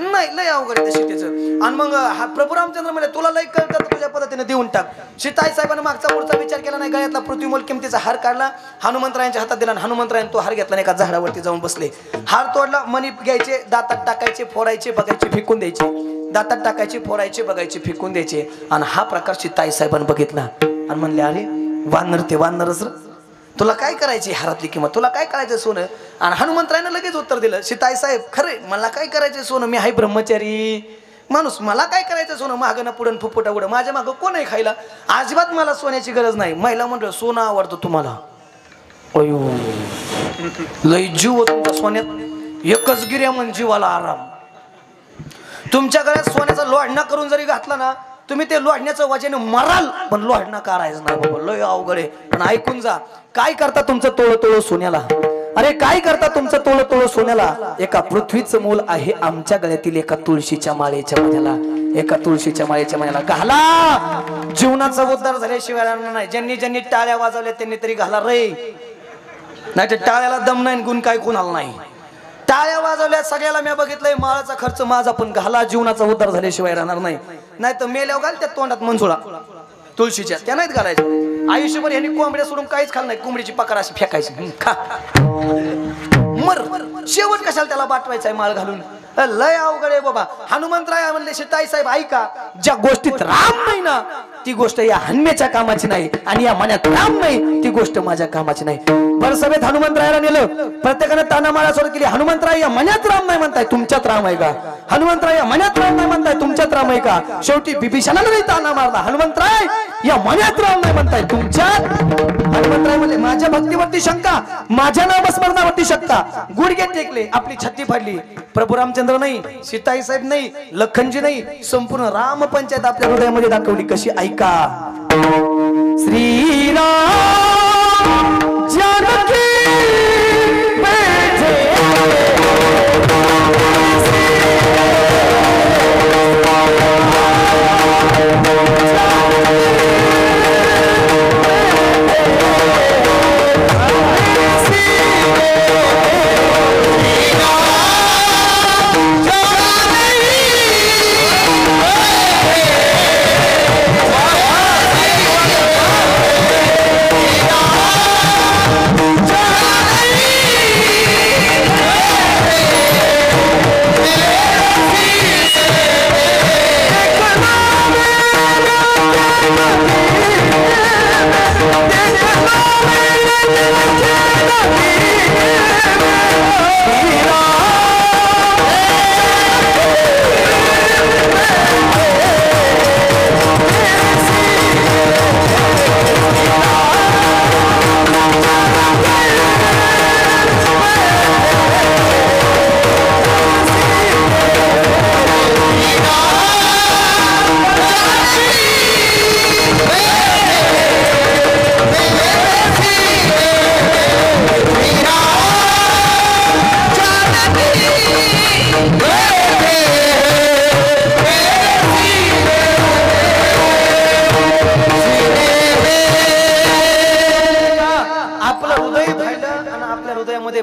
नाही लय अवघड आहे सीतेचं आणि मग हा प्रभू रामचंद्र म्हणजे तुला लय कळतं तुझ्या पद्धतीने देऊन टाक सीताई साहेबांना मागचा पुढचा विचार केला नाही गळ्यातला पृथ्वीमोल किमतीचा हार काढला हनुमंतरायांच्या हातात दिला आणि हनुमंतरायाने तो हार घेतला एका झाडावरती जाऊन बसले हार तोडला मणी घ्यायचे दातात टाकायचे फोडायचे बघायचे फेकून द्यायचे दातात टाकायचे फोडायचे बघायचे फेकून द्यायचे आणि हा प्रकार सीताई साहेबांनी बघितला आणि म्हणले अरे वानर ते वानरच तुला काय करायची हारातली किंमत तुला काय करायचं सोनं आणि हनुमंतरायानं लगेच उत्तर दिलं सीताई साहेब खरे मला काय करायचं सोनं मी हाय ब्रह्मचारी माणूस मला काय करायचं सोनं मागं ना पुढं फुफुटा उडं माझ्या मागं कोण आहे खायला अजिबात मला सोन्याची गरज नाही महिला म्हणलं सोनं आवडतं तुम्हाला अयो लय जीव तुमचा सोन्यात एकच गिर्या म्हण जीवाला आराम तुमच्या गळ्यात सोन्याचा लोढणा करून जरी घातला ना तुम्ही ते लोढण्याचं वजन मराल पण लोढणा करायचं नाही बाबा लय अवघड आहे पण ऐकून जा काय करता तुमचं तोळ तोळ सोन्याला अरे काय करता तुमचं तोळ तोळ सोन्याला एका पृथ्वीचं मोल आहे आमच्या गळ्यातील एका तुळशीच्या माळेच्या मध्याला एका तुळशीच्या माळेच्या मध्याला घाला जीवनाचा उद्धार झाल्याशिवाय नाही ज्यांनी ज्यांनी टाळ्या वाजवल्या त्यांनी तरी घाला रे नाही तर टाळ्याला दम नाही गुण काय कोणाला नाही टाळ्या वाजवल्या सगळ्याला मी बघितलंय माळाचा खर्च माझा पण घाला जीवनाचा उद्धार झाल्याशिवाय राहणार नाही नाही तर मेल्यावर घाल त्या तोंडात मंजुळा तुळशीच्या त्या नाहीत घालायच्या आयुष्यभर यांनी कोंबड्या सोडून काहीच खाल्लं नाही कोंबडीची पकार अशी फेकायची खा मर शेवट कशाला त्याला बाटवायचा आहे माळ घालून लय अवघड आहे बाबा. हनुमंतराय म्हणले सीताई साहेब ऐका, ज्या गोष्टीत राम नाही ना ती गोष्ट या हन्म्याच्या कामाची नाही, आणि या मनात राम नाही ती गोष्ट माझ्या कामाची नाही. बरं सभेत हनुमंतरायाला नेलं, प्रत्येकाने तानामाळा सोड केली. हनुमंतराय या मनात राम नाही म्हणताय, तुमच्यात राम आहे का? हनुमंतराय या मनात राम नाही म्हणताय, तुमच्यात राम आहे का? शेवटी बिभीषणाला नाही ताना मारला, हनुमंतराय या मनात राम नाही म्हणताय, तुमच्यात. हनुमंतराय म्हणले माझ्या भक्तीवरती शंका, माझ्या नामस्मरणावरती शंका. गुडघे टेकले, आपली छत्ती फाडली. प्रभू रामचंद्र नाही, सीताई साहेब नाही, लखनजी नाही, संपूर्ण राम पंचायत आपल्या हृदयामध्ये दाखवली. कशी ऐका. श्रीराम जानकी बैठे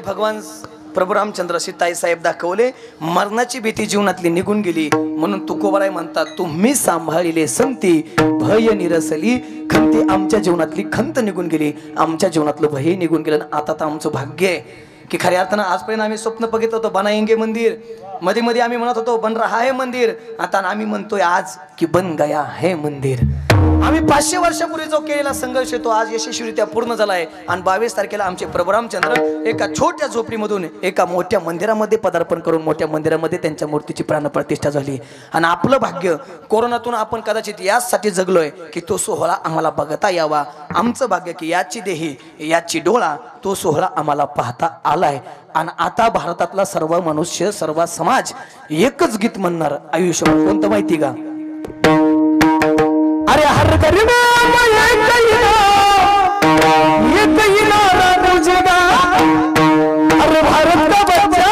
भगवान प्रभू रामचंद्र सीताई साहेब दाखवले. मरणाची भीती जीवनातली निघून गेली, म्हणून तुकोबाराय म्हणतात तुम्ही सांभाळिले संती भय निरसली खंती. आमच्या जीवनातली खंत निघून गेली, आमच्या जीवनातलं भय निघून गेलं. आता तर आमचं भाग्य आहे की खऱ्या अर्थानं आजपर्यंत आम्ही स्वप्न बघितलं होतं बनाएंगे मंदिर, मध्ये मध्ये आम्ही म्हणत होतो बन रहा है मंदिर, आता आम्ही म्हणतोय आज की बन गया है मंदिर. आम्ही 500 वर्षापूर्वी जो केलेला संघर्ष तो आज यशस्वीरित्या पूर्ण झालाय. आणि 22 तारखेला आमचे प्रभू रामचंद्र एका छोट्या झोपडीमधून एका मोठ्या मंदिरामध्ये पदार्पण करून मोठ्या मंदिरामध्ये त्यांच्या मूर्तीची प्राणप्रतिष्ठा झाली. आणि आपलं भाग्य कोरोनातून आपण कदाचित याचसाठी जगलोय की तो सोहळा आम्हाला बघता यावा. आमचं भाग्य की याची देही याची डोळा तो सोहळा आम्हाला पाहता आलाय. आणि आता भारतातला सर्व मनुष्य सर्व समाज एकच गीत म्हणणार आयुष्य, कोणतं माहिती का? अरे हर गरिमा अरे भारत का बच्चा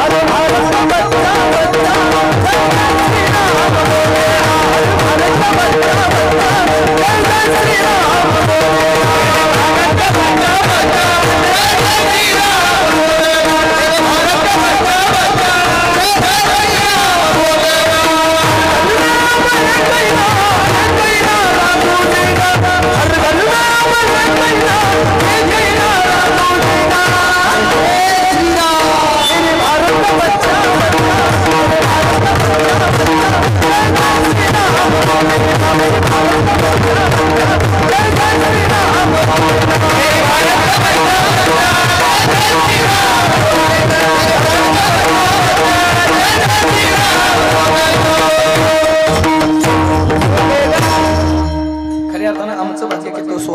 अरे भारत का बच्चा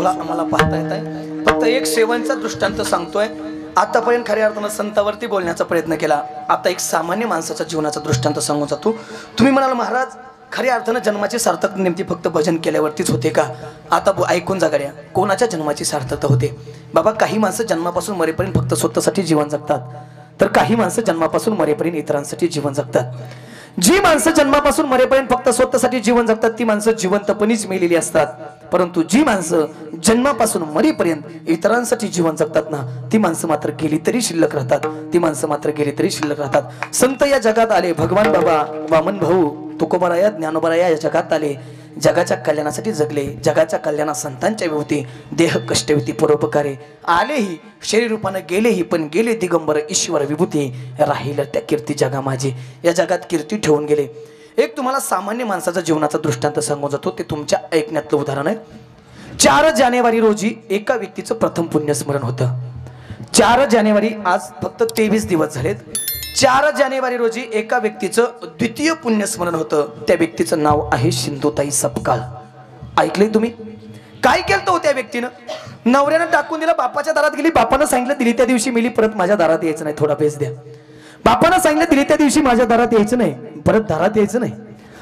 आम्हाला पाहता येत आहे. फक्त एक सेवांचा दृष्टांत सांगतोय. आतापर्यंत खऱ्या अर्थानं संतावरती बोलण्याचा प्रयत्न केला, आता एक सामान्य माणसाच्या जीवनाचा दृष्टांत सांगून जातो. तुम्ही म्हणाल महाराज खऱ्या अर्थानं जन्माची सार्थकता नेमकी फक्त भजन केल्यावरतीच होते का? आता ऐकून जा गड्या, कोणाच्या जन्माची सार्थकता होते बाबा? काही माणसं जन्मापासून मरेपर्यंत फक्त स्वतःसाठी जीवन जगतात, तर काही माणसं जन्मापासून मरेपर्यंत इतरांसाठी जीवन जगतात. जी माणसं जन्मापासून मरेपर्यंत फक्त स्वतःसाठी जीवन जगतात ती माणसं जिवंतपणीच मेलेली असतात. परंतु जी माणसं जन्मापासून मरेपर्यंत इतरांसाठी जीवन जगतात ना, ती माणसं मात्र गेली तरी शिल्लक राहतात, ती माणसं मात्र गेली तरी शिल्लक राहतात. संत या जगात आले, भगवान बाबा, वामन भाऊ, तुकोबाराया, ज्ञानोबाराया या जगात आले. जगाच्या कल्याणासाठी जगले, जगाच्या कल्याणा संतांच्या विभूती, देह कष्टविती परोपकारे, आलेही शरीर रूपानं गेलेही, पण गेले दिगंबर ईश्वर विभूती, राहिलं त्या कीर्ती जगा माझी, या जगात कीर्ती ठेवून गेले. एक तुम्हाला सामान्य माणसाचा जीवनाचा दृष्टांत सांगून जातो, ते तुमच्या ऐकण्यातलं उदाहरण आहे. 4 जानेवारी रोजी एका व्यक्तीचं प्रथम पुण्यस्मरण होतं. 4 जानेवारी, आज फक्त 23 दिवस झालेत. 4 जानेवारी रोजी एका व्यक्तीचं द्वितीय पुण्यस्मरण होतं. त्या व्यक्तीचं नाव आहे सिंधुताई सपकाळ. ऐकलंय तुम्ही? काय केलं हो त्या व्यक्तीनं? नवऱ्यानं टाकून दिला, बापाच्या दारात गेली, बापानं सांगितलं दिली त्या दिवशी मिली, परत माझ्या दारात यायचं नाही, थोडा बेस द्या. बापानं सांगितलं दिली त्या दिवशी माझ्या दारात यायचं नाही, परत दारात यायचं नाही.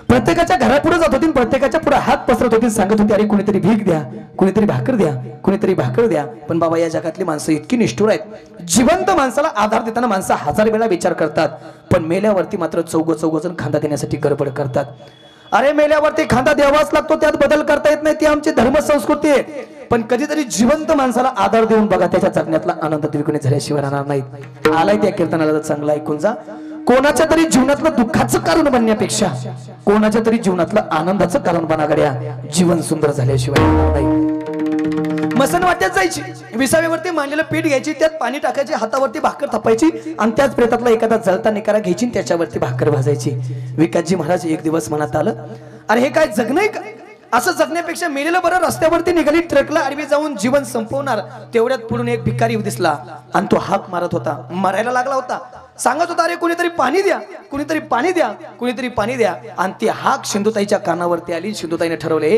प्रत्येकाच्या घरापुढे जात होती, प्रत्येकाच्या पुढे हात पसरत होती, सांगत होती अरे कुणीतरी भीक द्या, कुणीतरी भाकर द्या, कुणीतरी भाकर द्या. पण बाबा या जगातली माणसं इतकी निष्ठुर आहेत, जिवंत माणसाला आधार देताना माणसं 1000 वेळा विचार करतात, पण मेल्यावरती मात्र चौघजण खांदा देण्यासाठी गडबड करतात. अरे मेल्यावरती खांदा द्यावाच लागतो, त्यात बदल करता येत नाही, ती आमची धर्म संस्कृती आहे. पण कधीतरी जिवंत माणसाला आधार देऊन बघा, त्याच्या जगण्यातला आनंद द्विगुणित झाल्याशिवाय राहणार नाही. आलाय त्या कीर्तनाला चांगला ऐकून जा. कोणाच्या तरी जीवनातलं दुःखाचं कारण बनण्यापेक्षा कोणाच्या तरी जीवनातलं आनंदाचं कारण बना गड्या, जीवन सुंदर झाल्याशिवाय नाही. मसन वाट्यात जायची, विसाव्यावरती मांडलेलं पीठ घ्यायची, त्यात पाणी टाकायचे, हातावरती भाकर थापायची आणि त्याच प्रेतातला एखादा जळता निकारा घ्यायची, त्याच्यावरती भाकर भाजायची. विकासजी महाराज एक दिवस मनात आलं, अरे हे काय जगणं आहे का? असं जगण्यापेक्षा मेलेलं बरं. रस्त्यावरती निघाली, ट्रकला आडवी जाऊन जीवन संपवणार. तेवढ्यात पुढून एक भिकारी दिसला आणि तो हाक मारत होता, मरायला लागला होता, सांगत होता अरे कुणीतरी पाणी द्या, कुणीतरी पाणी द्या, कुणीतरी पाणी द्या. आणि ती हाक सिंधुताईच्या कानावरती आली. सिंधुताईने ठरवले,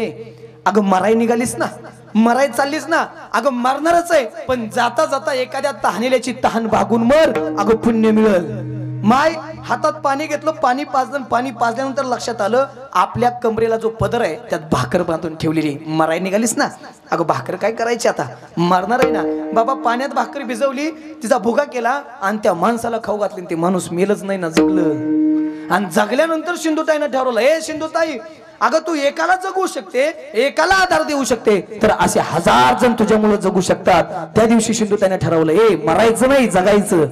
अगं मराय निघालीस ना, मराय चाललीस ना, अगं मरणारच आहे, पण जाता जाता एखाद्या तहानेल्याची तहान भागून मर, अगं पुण्य मिळेल. माय हातात पाणी घेतलं, पाणी पाजल्यानंतर लक्षात आलं आपल्या कमरेला जो पदर आहे त्यात भाकर बांधून ठेवलेली. मराय निघालीस ना, अगं भाकर काय करायची, आता मरणार आहे ना. बाबा पाण्यात भाकर भिजवली, तिचा भुगा केला आणि त्या माणसाला खाऊ घातली. ते माणूस मेलच नाही ना, जगलं. आणि जगल्यानंतर सिंधुताईनं ठरवलं, हे सिंधुताई, अगं तू एकाला जगू शकते, एकाला आधार देऊ शकते, तर असे 1000 जण तुझ्यामुळे जगू शकतात. त्या दिवशी सिंधुताईने ठरवलं, मरायचं नाही, जगायचं,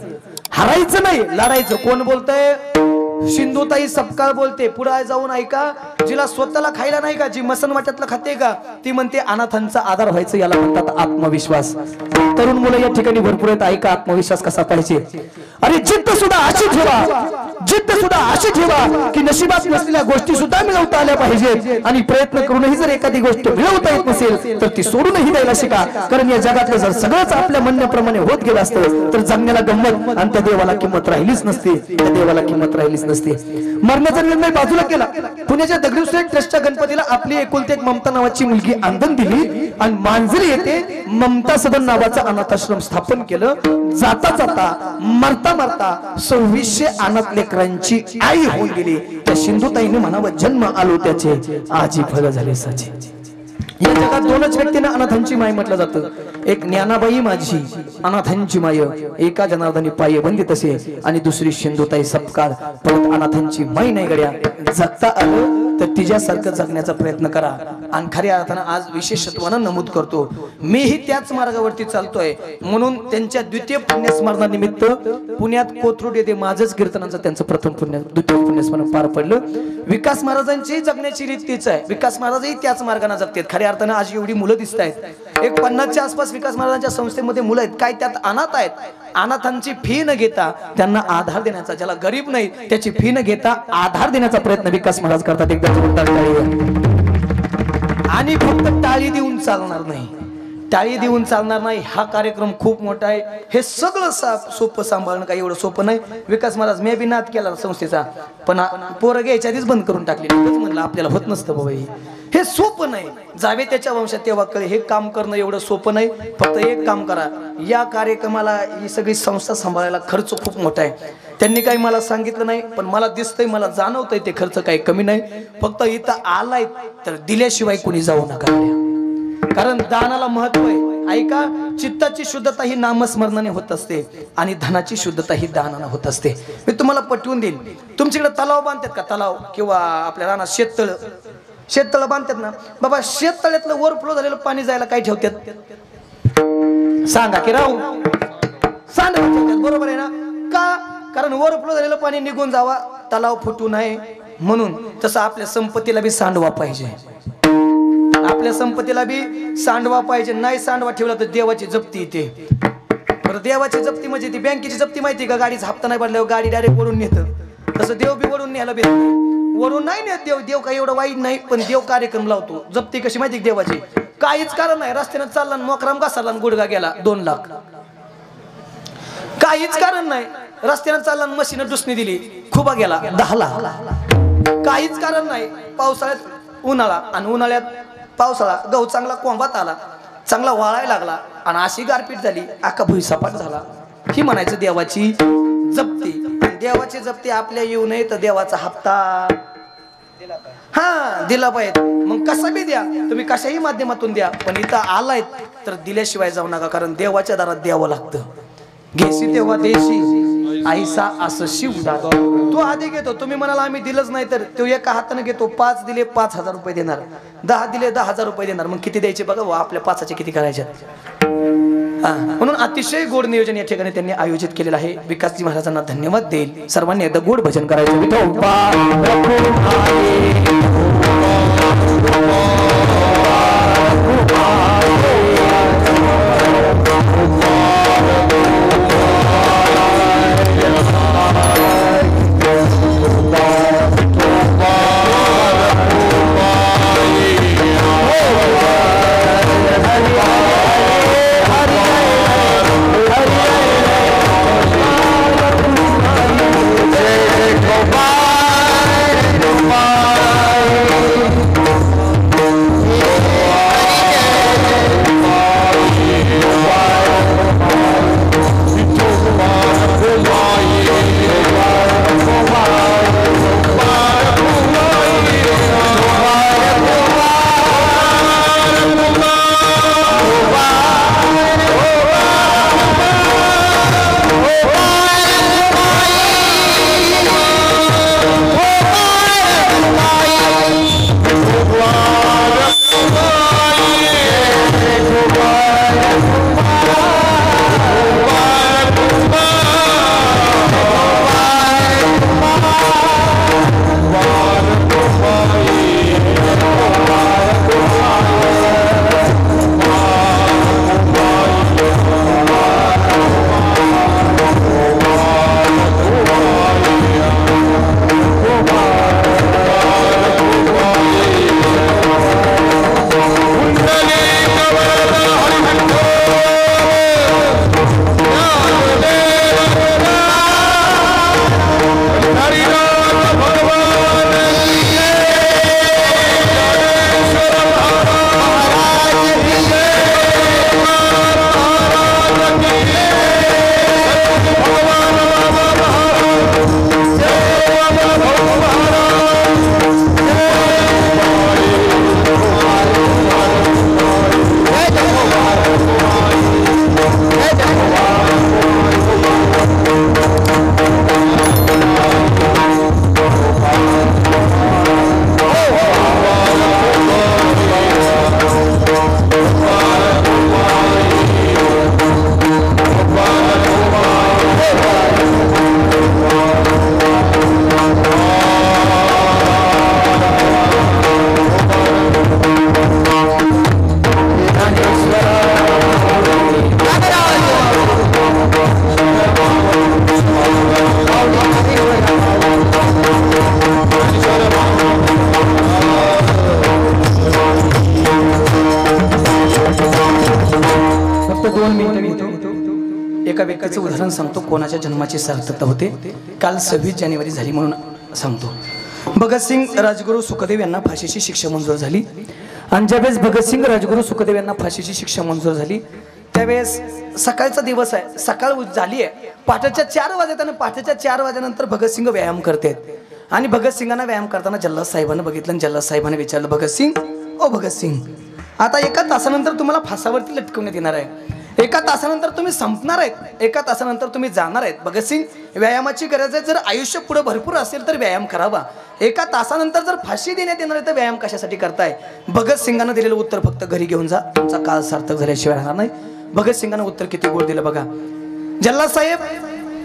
हरायचं नाही, लढायचं. कोण बोलतंय? सिंधुताई सपकाळ बोलते. पुढे जाऊन ऐका, जिला स्वतःला खायला नाही का, जी मसन वाट्यातलं खाते का, ती म्हणते अनाथांचा आधार व्हायचं, याला म्हणतात आत्मविश्वास. तरुण मुलं या ठिकाणी भरपूर आहेत, ऐका आत्मविश्वास कसा पाहिजे. अरे जिद्द सुद्धा अशी ठेवा, जिद्द सुद्धा अशी ठेवा की नशिबात नसलेल्या गोष्टी सुद्धा मिळवता आल्या पाहिजेत. आणि प्रयत्न करूनही जर एखादी गोष्ट मिळवता येत नसेल तर ती सोडूनही द्यायला शिका. कारण या जगातलं जर सगळंच आपल्या म्हणण्याप्रमाणे होत गेलं असतं तर जगण्याला गंमत आणि त्या देवाला किंमत राहिलीच नसते, त्या देवाला किंमत राहिलीच नसते. मरण्याचा निर्णय बाजूला केला. पुण्याच्या दगडूशेठ ट्रस्टच्या गणपतीला आपली एकुलती एक ममता नावाची मुलगी अंगण दिली आणि मांजरी येथे ममता सदन नावाचं अनाथाश्रम स्थापन केलं. जाता जाता मरता मरता 2600 अनाथ लेकरांची आई होऊन गेली. त्या सिंधुताईने म्हणावं जन्म आलो त्याचे, आजी फळ झाले साचे. या जगात 2च व्यक्तींना अनाथांची माय म्हटलं जातं. एक ज्ञानाबाई माझी अनाथांची माय, एका जनार्दनी पाये बंदी तसे, आणि दुसरी सिंधुताई सपकाळ. परत अनाथांची माई नाही गड्या. जगता आलं तर तिच्यासारखं जगण्याचा प्रयत्न करा. आणि खऱ्या अर्थानं आज विशेषत्वानं नमूद करतो, मीही त्याच मार्गावरती चालतोय. म्हणून त्यांच्या द्वितीय पुण्यस्मरणानिमित्त पुण्यात कोथरूड येथे माझंच कीर्तनाचं त्यांचं द्वितीय पुण्यस्मरण पार पडलं. विकास महाराजांची जगण्याची रीत तीच आहे. विकास महाराजही त्याच मार्गाने जगतात. खऱ्या अर्थानं आज एवढी मुलं दिसत आहेत, एक 50च्या आसपास विकास महाराजांच्या संस्थेमध्ये मुलं आहेत. काय त्यात अनाथ आहेत. अनाथांची फी न घेता त्यांना आधार देण्याचा, ज्याला गरीब नाही त्याची फी न घेता आधार देण्याचा प्रयत्न विकास महाराज करतात. एकदा आणि फक्त टाळी देऊन चालणार नाही, टाळी देऊन चालणार नाही. हा कार्यक्रम खूप मोठा आहे. हे सगळं सोपं सांभाळणं काही एवढं सोपं नाही. विकास महाराज मी बी नाद केला संस्थेचा, पण पोरं घ्यायच्या आधीच बंद करून टाकले. म्हणलं आपल्याला होत नसतं बाबा, हे सोपं नाही. जावे त्याच्या वंशात तेव्हा कळे, हे काम करणं एवढं सोपं नाही. फक्त एक काम करा, या कार्यक्रमाला ही सगळी संस्था सांभाळायला खर्च खूप मोठा आहे. त्यांनी काही मला सांगितलं नाही, पण मला दिसतंय, मला जाणवतंय ते खर्च काही कमी नाही. फक्त इथं आलाय तर दिल्याशिवाय कोणी जाऊ नका, कारण दानाला महत्व आहे. ऐका, चित्ताची शुद्धता ही नामस्मरणाने होत असते आणि धनाची शुद्धता ही दानाने होत असते. मी तुम्हाला पटवून देईन. तुमच्याकडे तलाव बांधतात का, तलाव किंवा आपल्या रानात शेततळ बांधतात ना बाबा, शेततळ्यातलं ओव्हरफ्लो झालेलं पाणी जायला काय ठेवतात? सांगा की राहू, सांडा ठेवतात. बरोबर आहे ना? का? कारण ओव्हरफ्लो झालेलं पाणी निघून जावा, तलाव फुटू नये म्हणून. तसं आपल्या संपत्तीला बी सांडवा पाहिजे. आपल्या संपत्तीला बी सांडवा पाहिजे, नाही सांडवा ठेवला तर देवाची जप्ती येते. बरं देवाची जप्ती म्हणजे ती बँकेची जप्ती माहिती का? गाडीचा हप्ता नाही भरल्यावर गाडी डायरेक्ट ओढून नेतं, तसं देव बी ओढून न्यायला भेट. वरून नाही नेत देव, देव काही एवढं वाईट नाही, पण देव कार्यक्रम लावतो. जप्ती कशी माहिती देवाची? काहीच कारण नाही, रस्त्यानं चालला मोकराम घासरला गुडघा गेला 2 लाख. काहीच कारण नाही, रस्त्यानं चालला मशीन डुसणी दिली खुबा गेला 10 लाख. काहीच कारण नाही, पावसाळ्यात उन्हाळा आणि उन्हाळ्यात पावसाळा, गहू चांगला कोंबात आला, चांगला वाळायला लागला आणि अशी गारपीट झाली अख्खा भुईसपाट झाला. ही म्हणायचं देवाची जप्ती. देवाची जप्ती आपल्या येऊ नये तर देवाचा हप्ता दिला पाहिजे. मग कसा बी द्या तुम्ही, कशाही माध्यमातून द्या, पण इथं आलायत तर दिल्याशिवाय जाऊ नका, कारण देवाच्या दारात द्यावं लागतं. घेशी तेव्हा देशी आईसा असं शिवदा. तो आधी घेतो, तुम्ही म्हणाला आम्ही दिलंच नाही तर तो एका हाताने घेतो. 5 दिले 5,000 रुपये देणार, 10 दिले 10,000 रुपये देणार. मग किती द्यायचे बघा, आपल्या 5चे किती करायचे. म्हणून अतिशय गोड नियोजन या ठिकाणी त्यांनी आयोजित केलेलं आहे. विकासजी महाराजांना धन्यवाद देईल. सर्वांनी एकदा गोड भजन करायचं. एका व्यक्तीचं उदाहरण सांगतो, कोणाच्या जन्माची सार्थकता होते. काल 26 जानेवारी झाली म्हणून सांगतो. भगतसिंग राजगुरू सुखदेव यांना फाशीची शिक्षा मंजूर झाली. आणि ज्यावेळेस भगतसिंग राजगुरू सुखदेव यांना फाशीची शिक्षा मंजूर झाली त्यावेळेस सकाळचा दिवस आहे, सकाळ झाली आहे. पहाटेच्या 4 वाजता, पहाटेच्या 4 वाजल्यानंतर भगतसिंग व्यायाम करतात आणि भगतसिंगांना व्यायाम करताना जल्लाद साहेबांना बघितलं आणि जल्लाद साहेबांनी विचारलं, भगतसिंग ओ भगतसिंग, आता 1 तासानंतर तुम्हाला फासावरती लटकवण्यात येणार आहे. 1 तासानंतर तुम्ही संपणार आहेत, 1 तासानंतर तुम्ही जाणार आहेत. भगतसिंग, व्यायामाची गरज आहे. जर आयुष्य पुढे भरपूर असेल तर व्यायाम करावा. 1 तासानंतर जर फाशी देण्यात येणार आहे तर व्यायाम कशासाठी करताय? भगतसिंगांना दिलेलं उत्तर, फक्त घरी घेऊन जा, तुमचा काळ सार्थक झाल्याशिवाय राहणार नाही. भगतसिंगांना उत्तर किती गोड दिलं बघा. जल्लाद साहेब,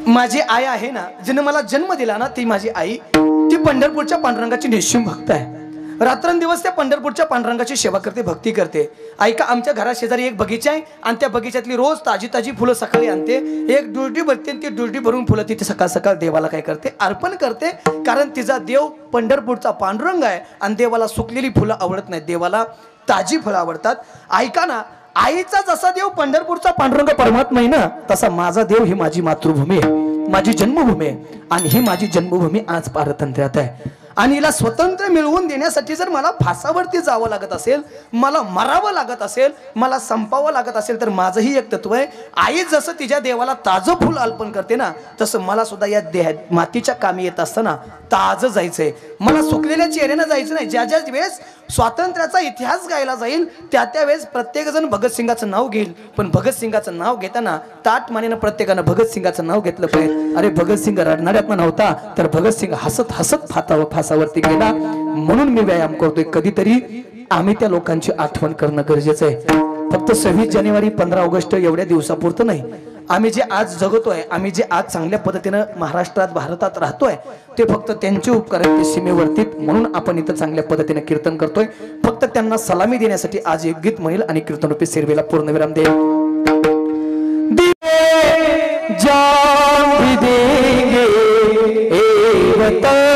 माझी आई आहे ना, जिने मला जन्म दिला ना, ती माझी आई, ती पंढरपूरच्या पांडुरंगाची निश्चिम भक्त आहे. रात्रंदिवस त्या पंढरपूरच्या पांडुरंगाची सेवा करते, भक्ती करते. ऐका, आमच्या घरा शेजारी एक बगीचा आहे आणि त्या बगीच्यातली रोज ताजी ताजी फुलं सकाळी आणते. एक दुर्डी भरते आणि ती दुर्डी भरून फुलं तिथे सकाळ सकाळ देवाला काय करते, अर्पण करते. कारण तिचा देव पंढरपूरचा पांडुरंग आहे आणि देवाला सुकलेली फुलं आवडत नाहीत, देवाला ताजी फुलं आवडतात. ऐका ना, आईचा जसा देव पंढरपूरचा पांडुरंग परमात्मा आहे ना, तसा माझा देव ही माझी मातृभूमी आहे, माझी जन्मभूमी आहे. आणि ही माझी जन्मभूमी आज पारतंत्र्यात आहे. आणि हिला स्वतंत्र मिळवून देण्यासाठी जर मला फासावरती जावं लागत असेल, मला मरावं लागत असेल, मला संपावं लागत असेल, तर माझंही एक तत्व आहे. आई जसं तिच्या देवाला ताजं फुल अर्पण करते ना, तसं मला सुद्धा या मातीच्या कामी येत असताना ताजं जायचंय. मला सुकलेल्या चेहऱ्यानं जायचं नाही. ज्या ज्या वेळेस स्वातंत्र्याचा इतिहास गायला जाईल त्या वेळेस प्रत्येकजण भगतसिंगाचं नाव घेईल. पण भगतसिंगाचं नाव घेताना ताटमानेनं प्रत्येकानं भगतसिंगाचं नाव घेतलं पाहिजे. अरे भगतसिंग रडणाऱ्यात नव्हता, तर भगतसिंग हसत हसत फासावरती गेला. म्हणून मी व्यायाम करतोय. कधीतरी आम्ही त्या लोकांची आठवण करणं गरजेचं आहे. फक्त 26 जानेवारी 15 ऑगस्ट एवढ्या दिवसापुरतं नाही. आम्ही जे आज जगतोय, आम्ही जे आज चांगल्या पद्धतीनं महाराष्ट्रात भारतात राहतोय, ते फक्त त्यांचे उपकार आहेत, ते सीमेवरती. म्हणून आपण इथं चांगल्या पद्धतीने कीर्तन करतोय. फक्त त्यांना सलामी देण्यासाठी आज एक गीत म्हणेल आणि कीर्तनरूपी सेवेला पूर्णविराम देईल. जान भी देंगे ए वतन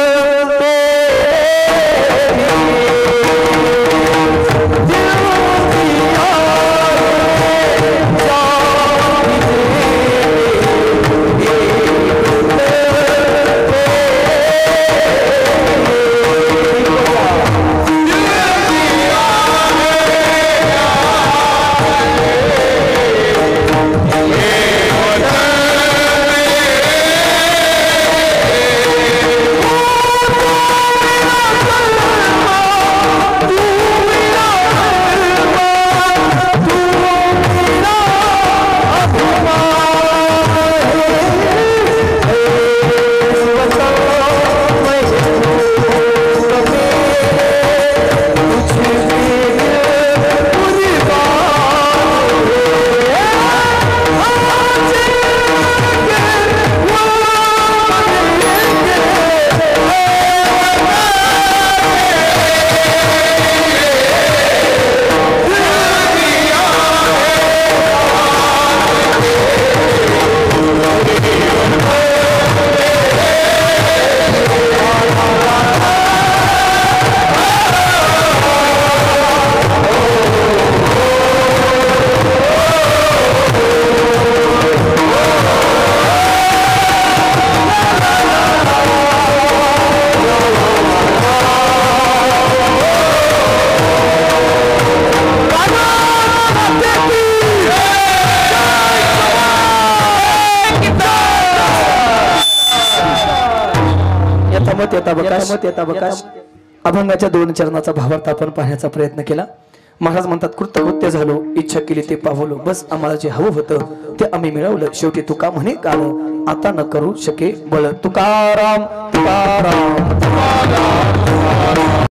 अभंगाच्या 2 चरणाचा भावार्थ आपण पाहण्याचा प्रयत्न केला. महाराज म्हणतात, कृतकृत्य झालो, इच्छा केली ते पावलो, बस आम्हाला जे हवं होतं ते आम्ही मिळवलं. शेवटी तुका म्हणे काळ, आता न करू शके बळ. तुकाराम तुकाराम तुकाराम.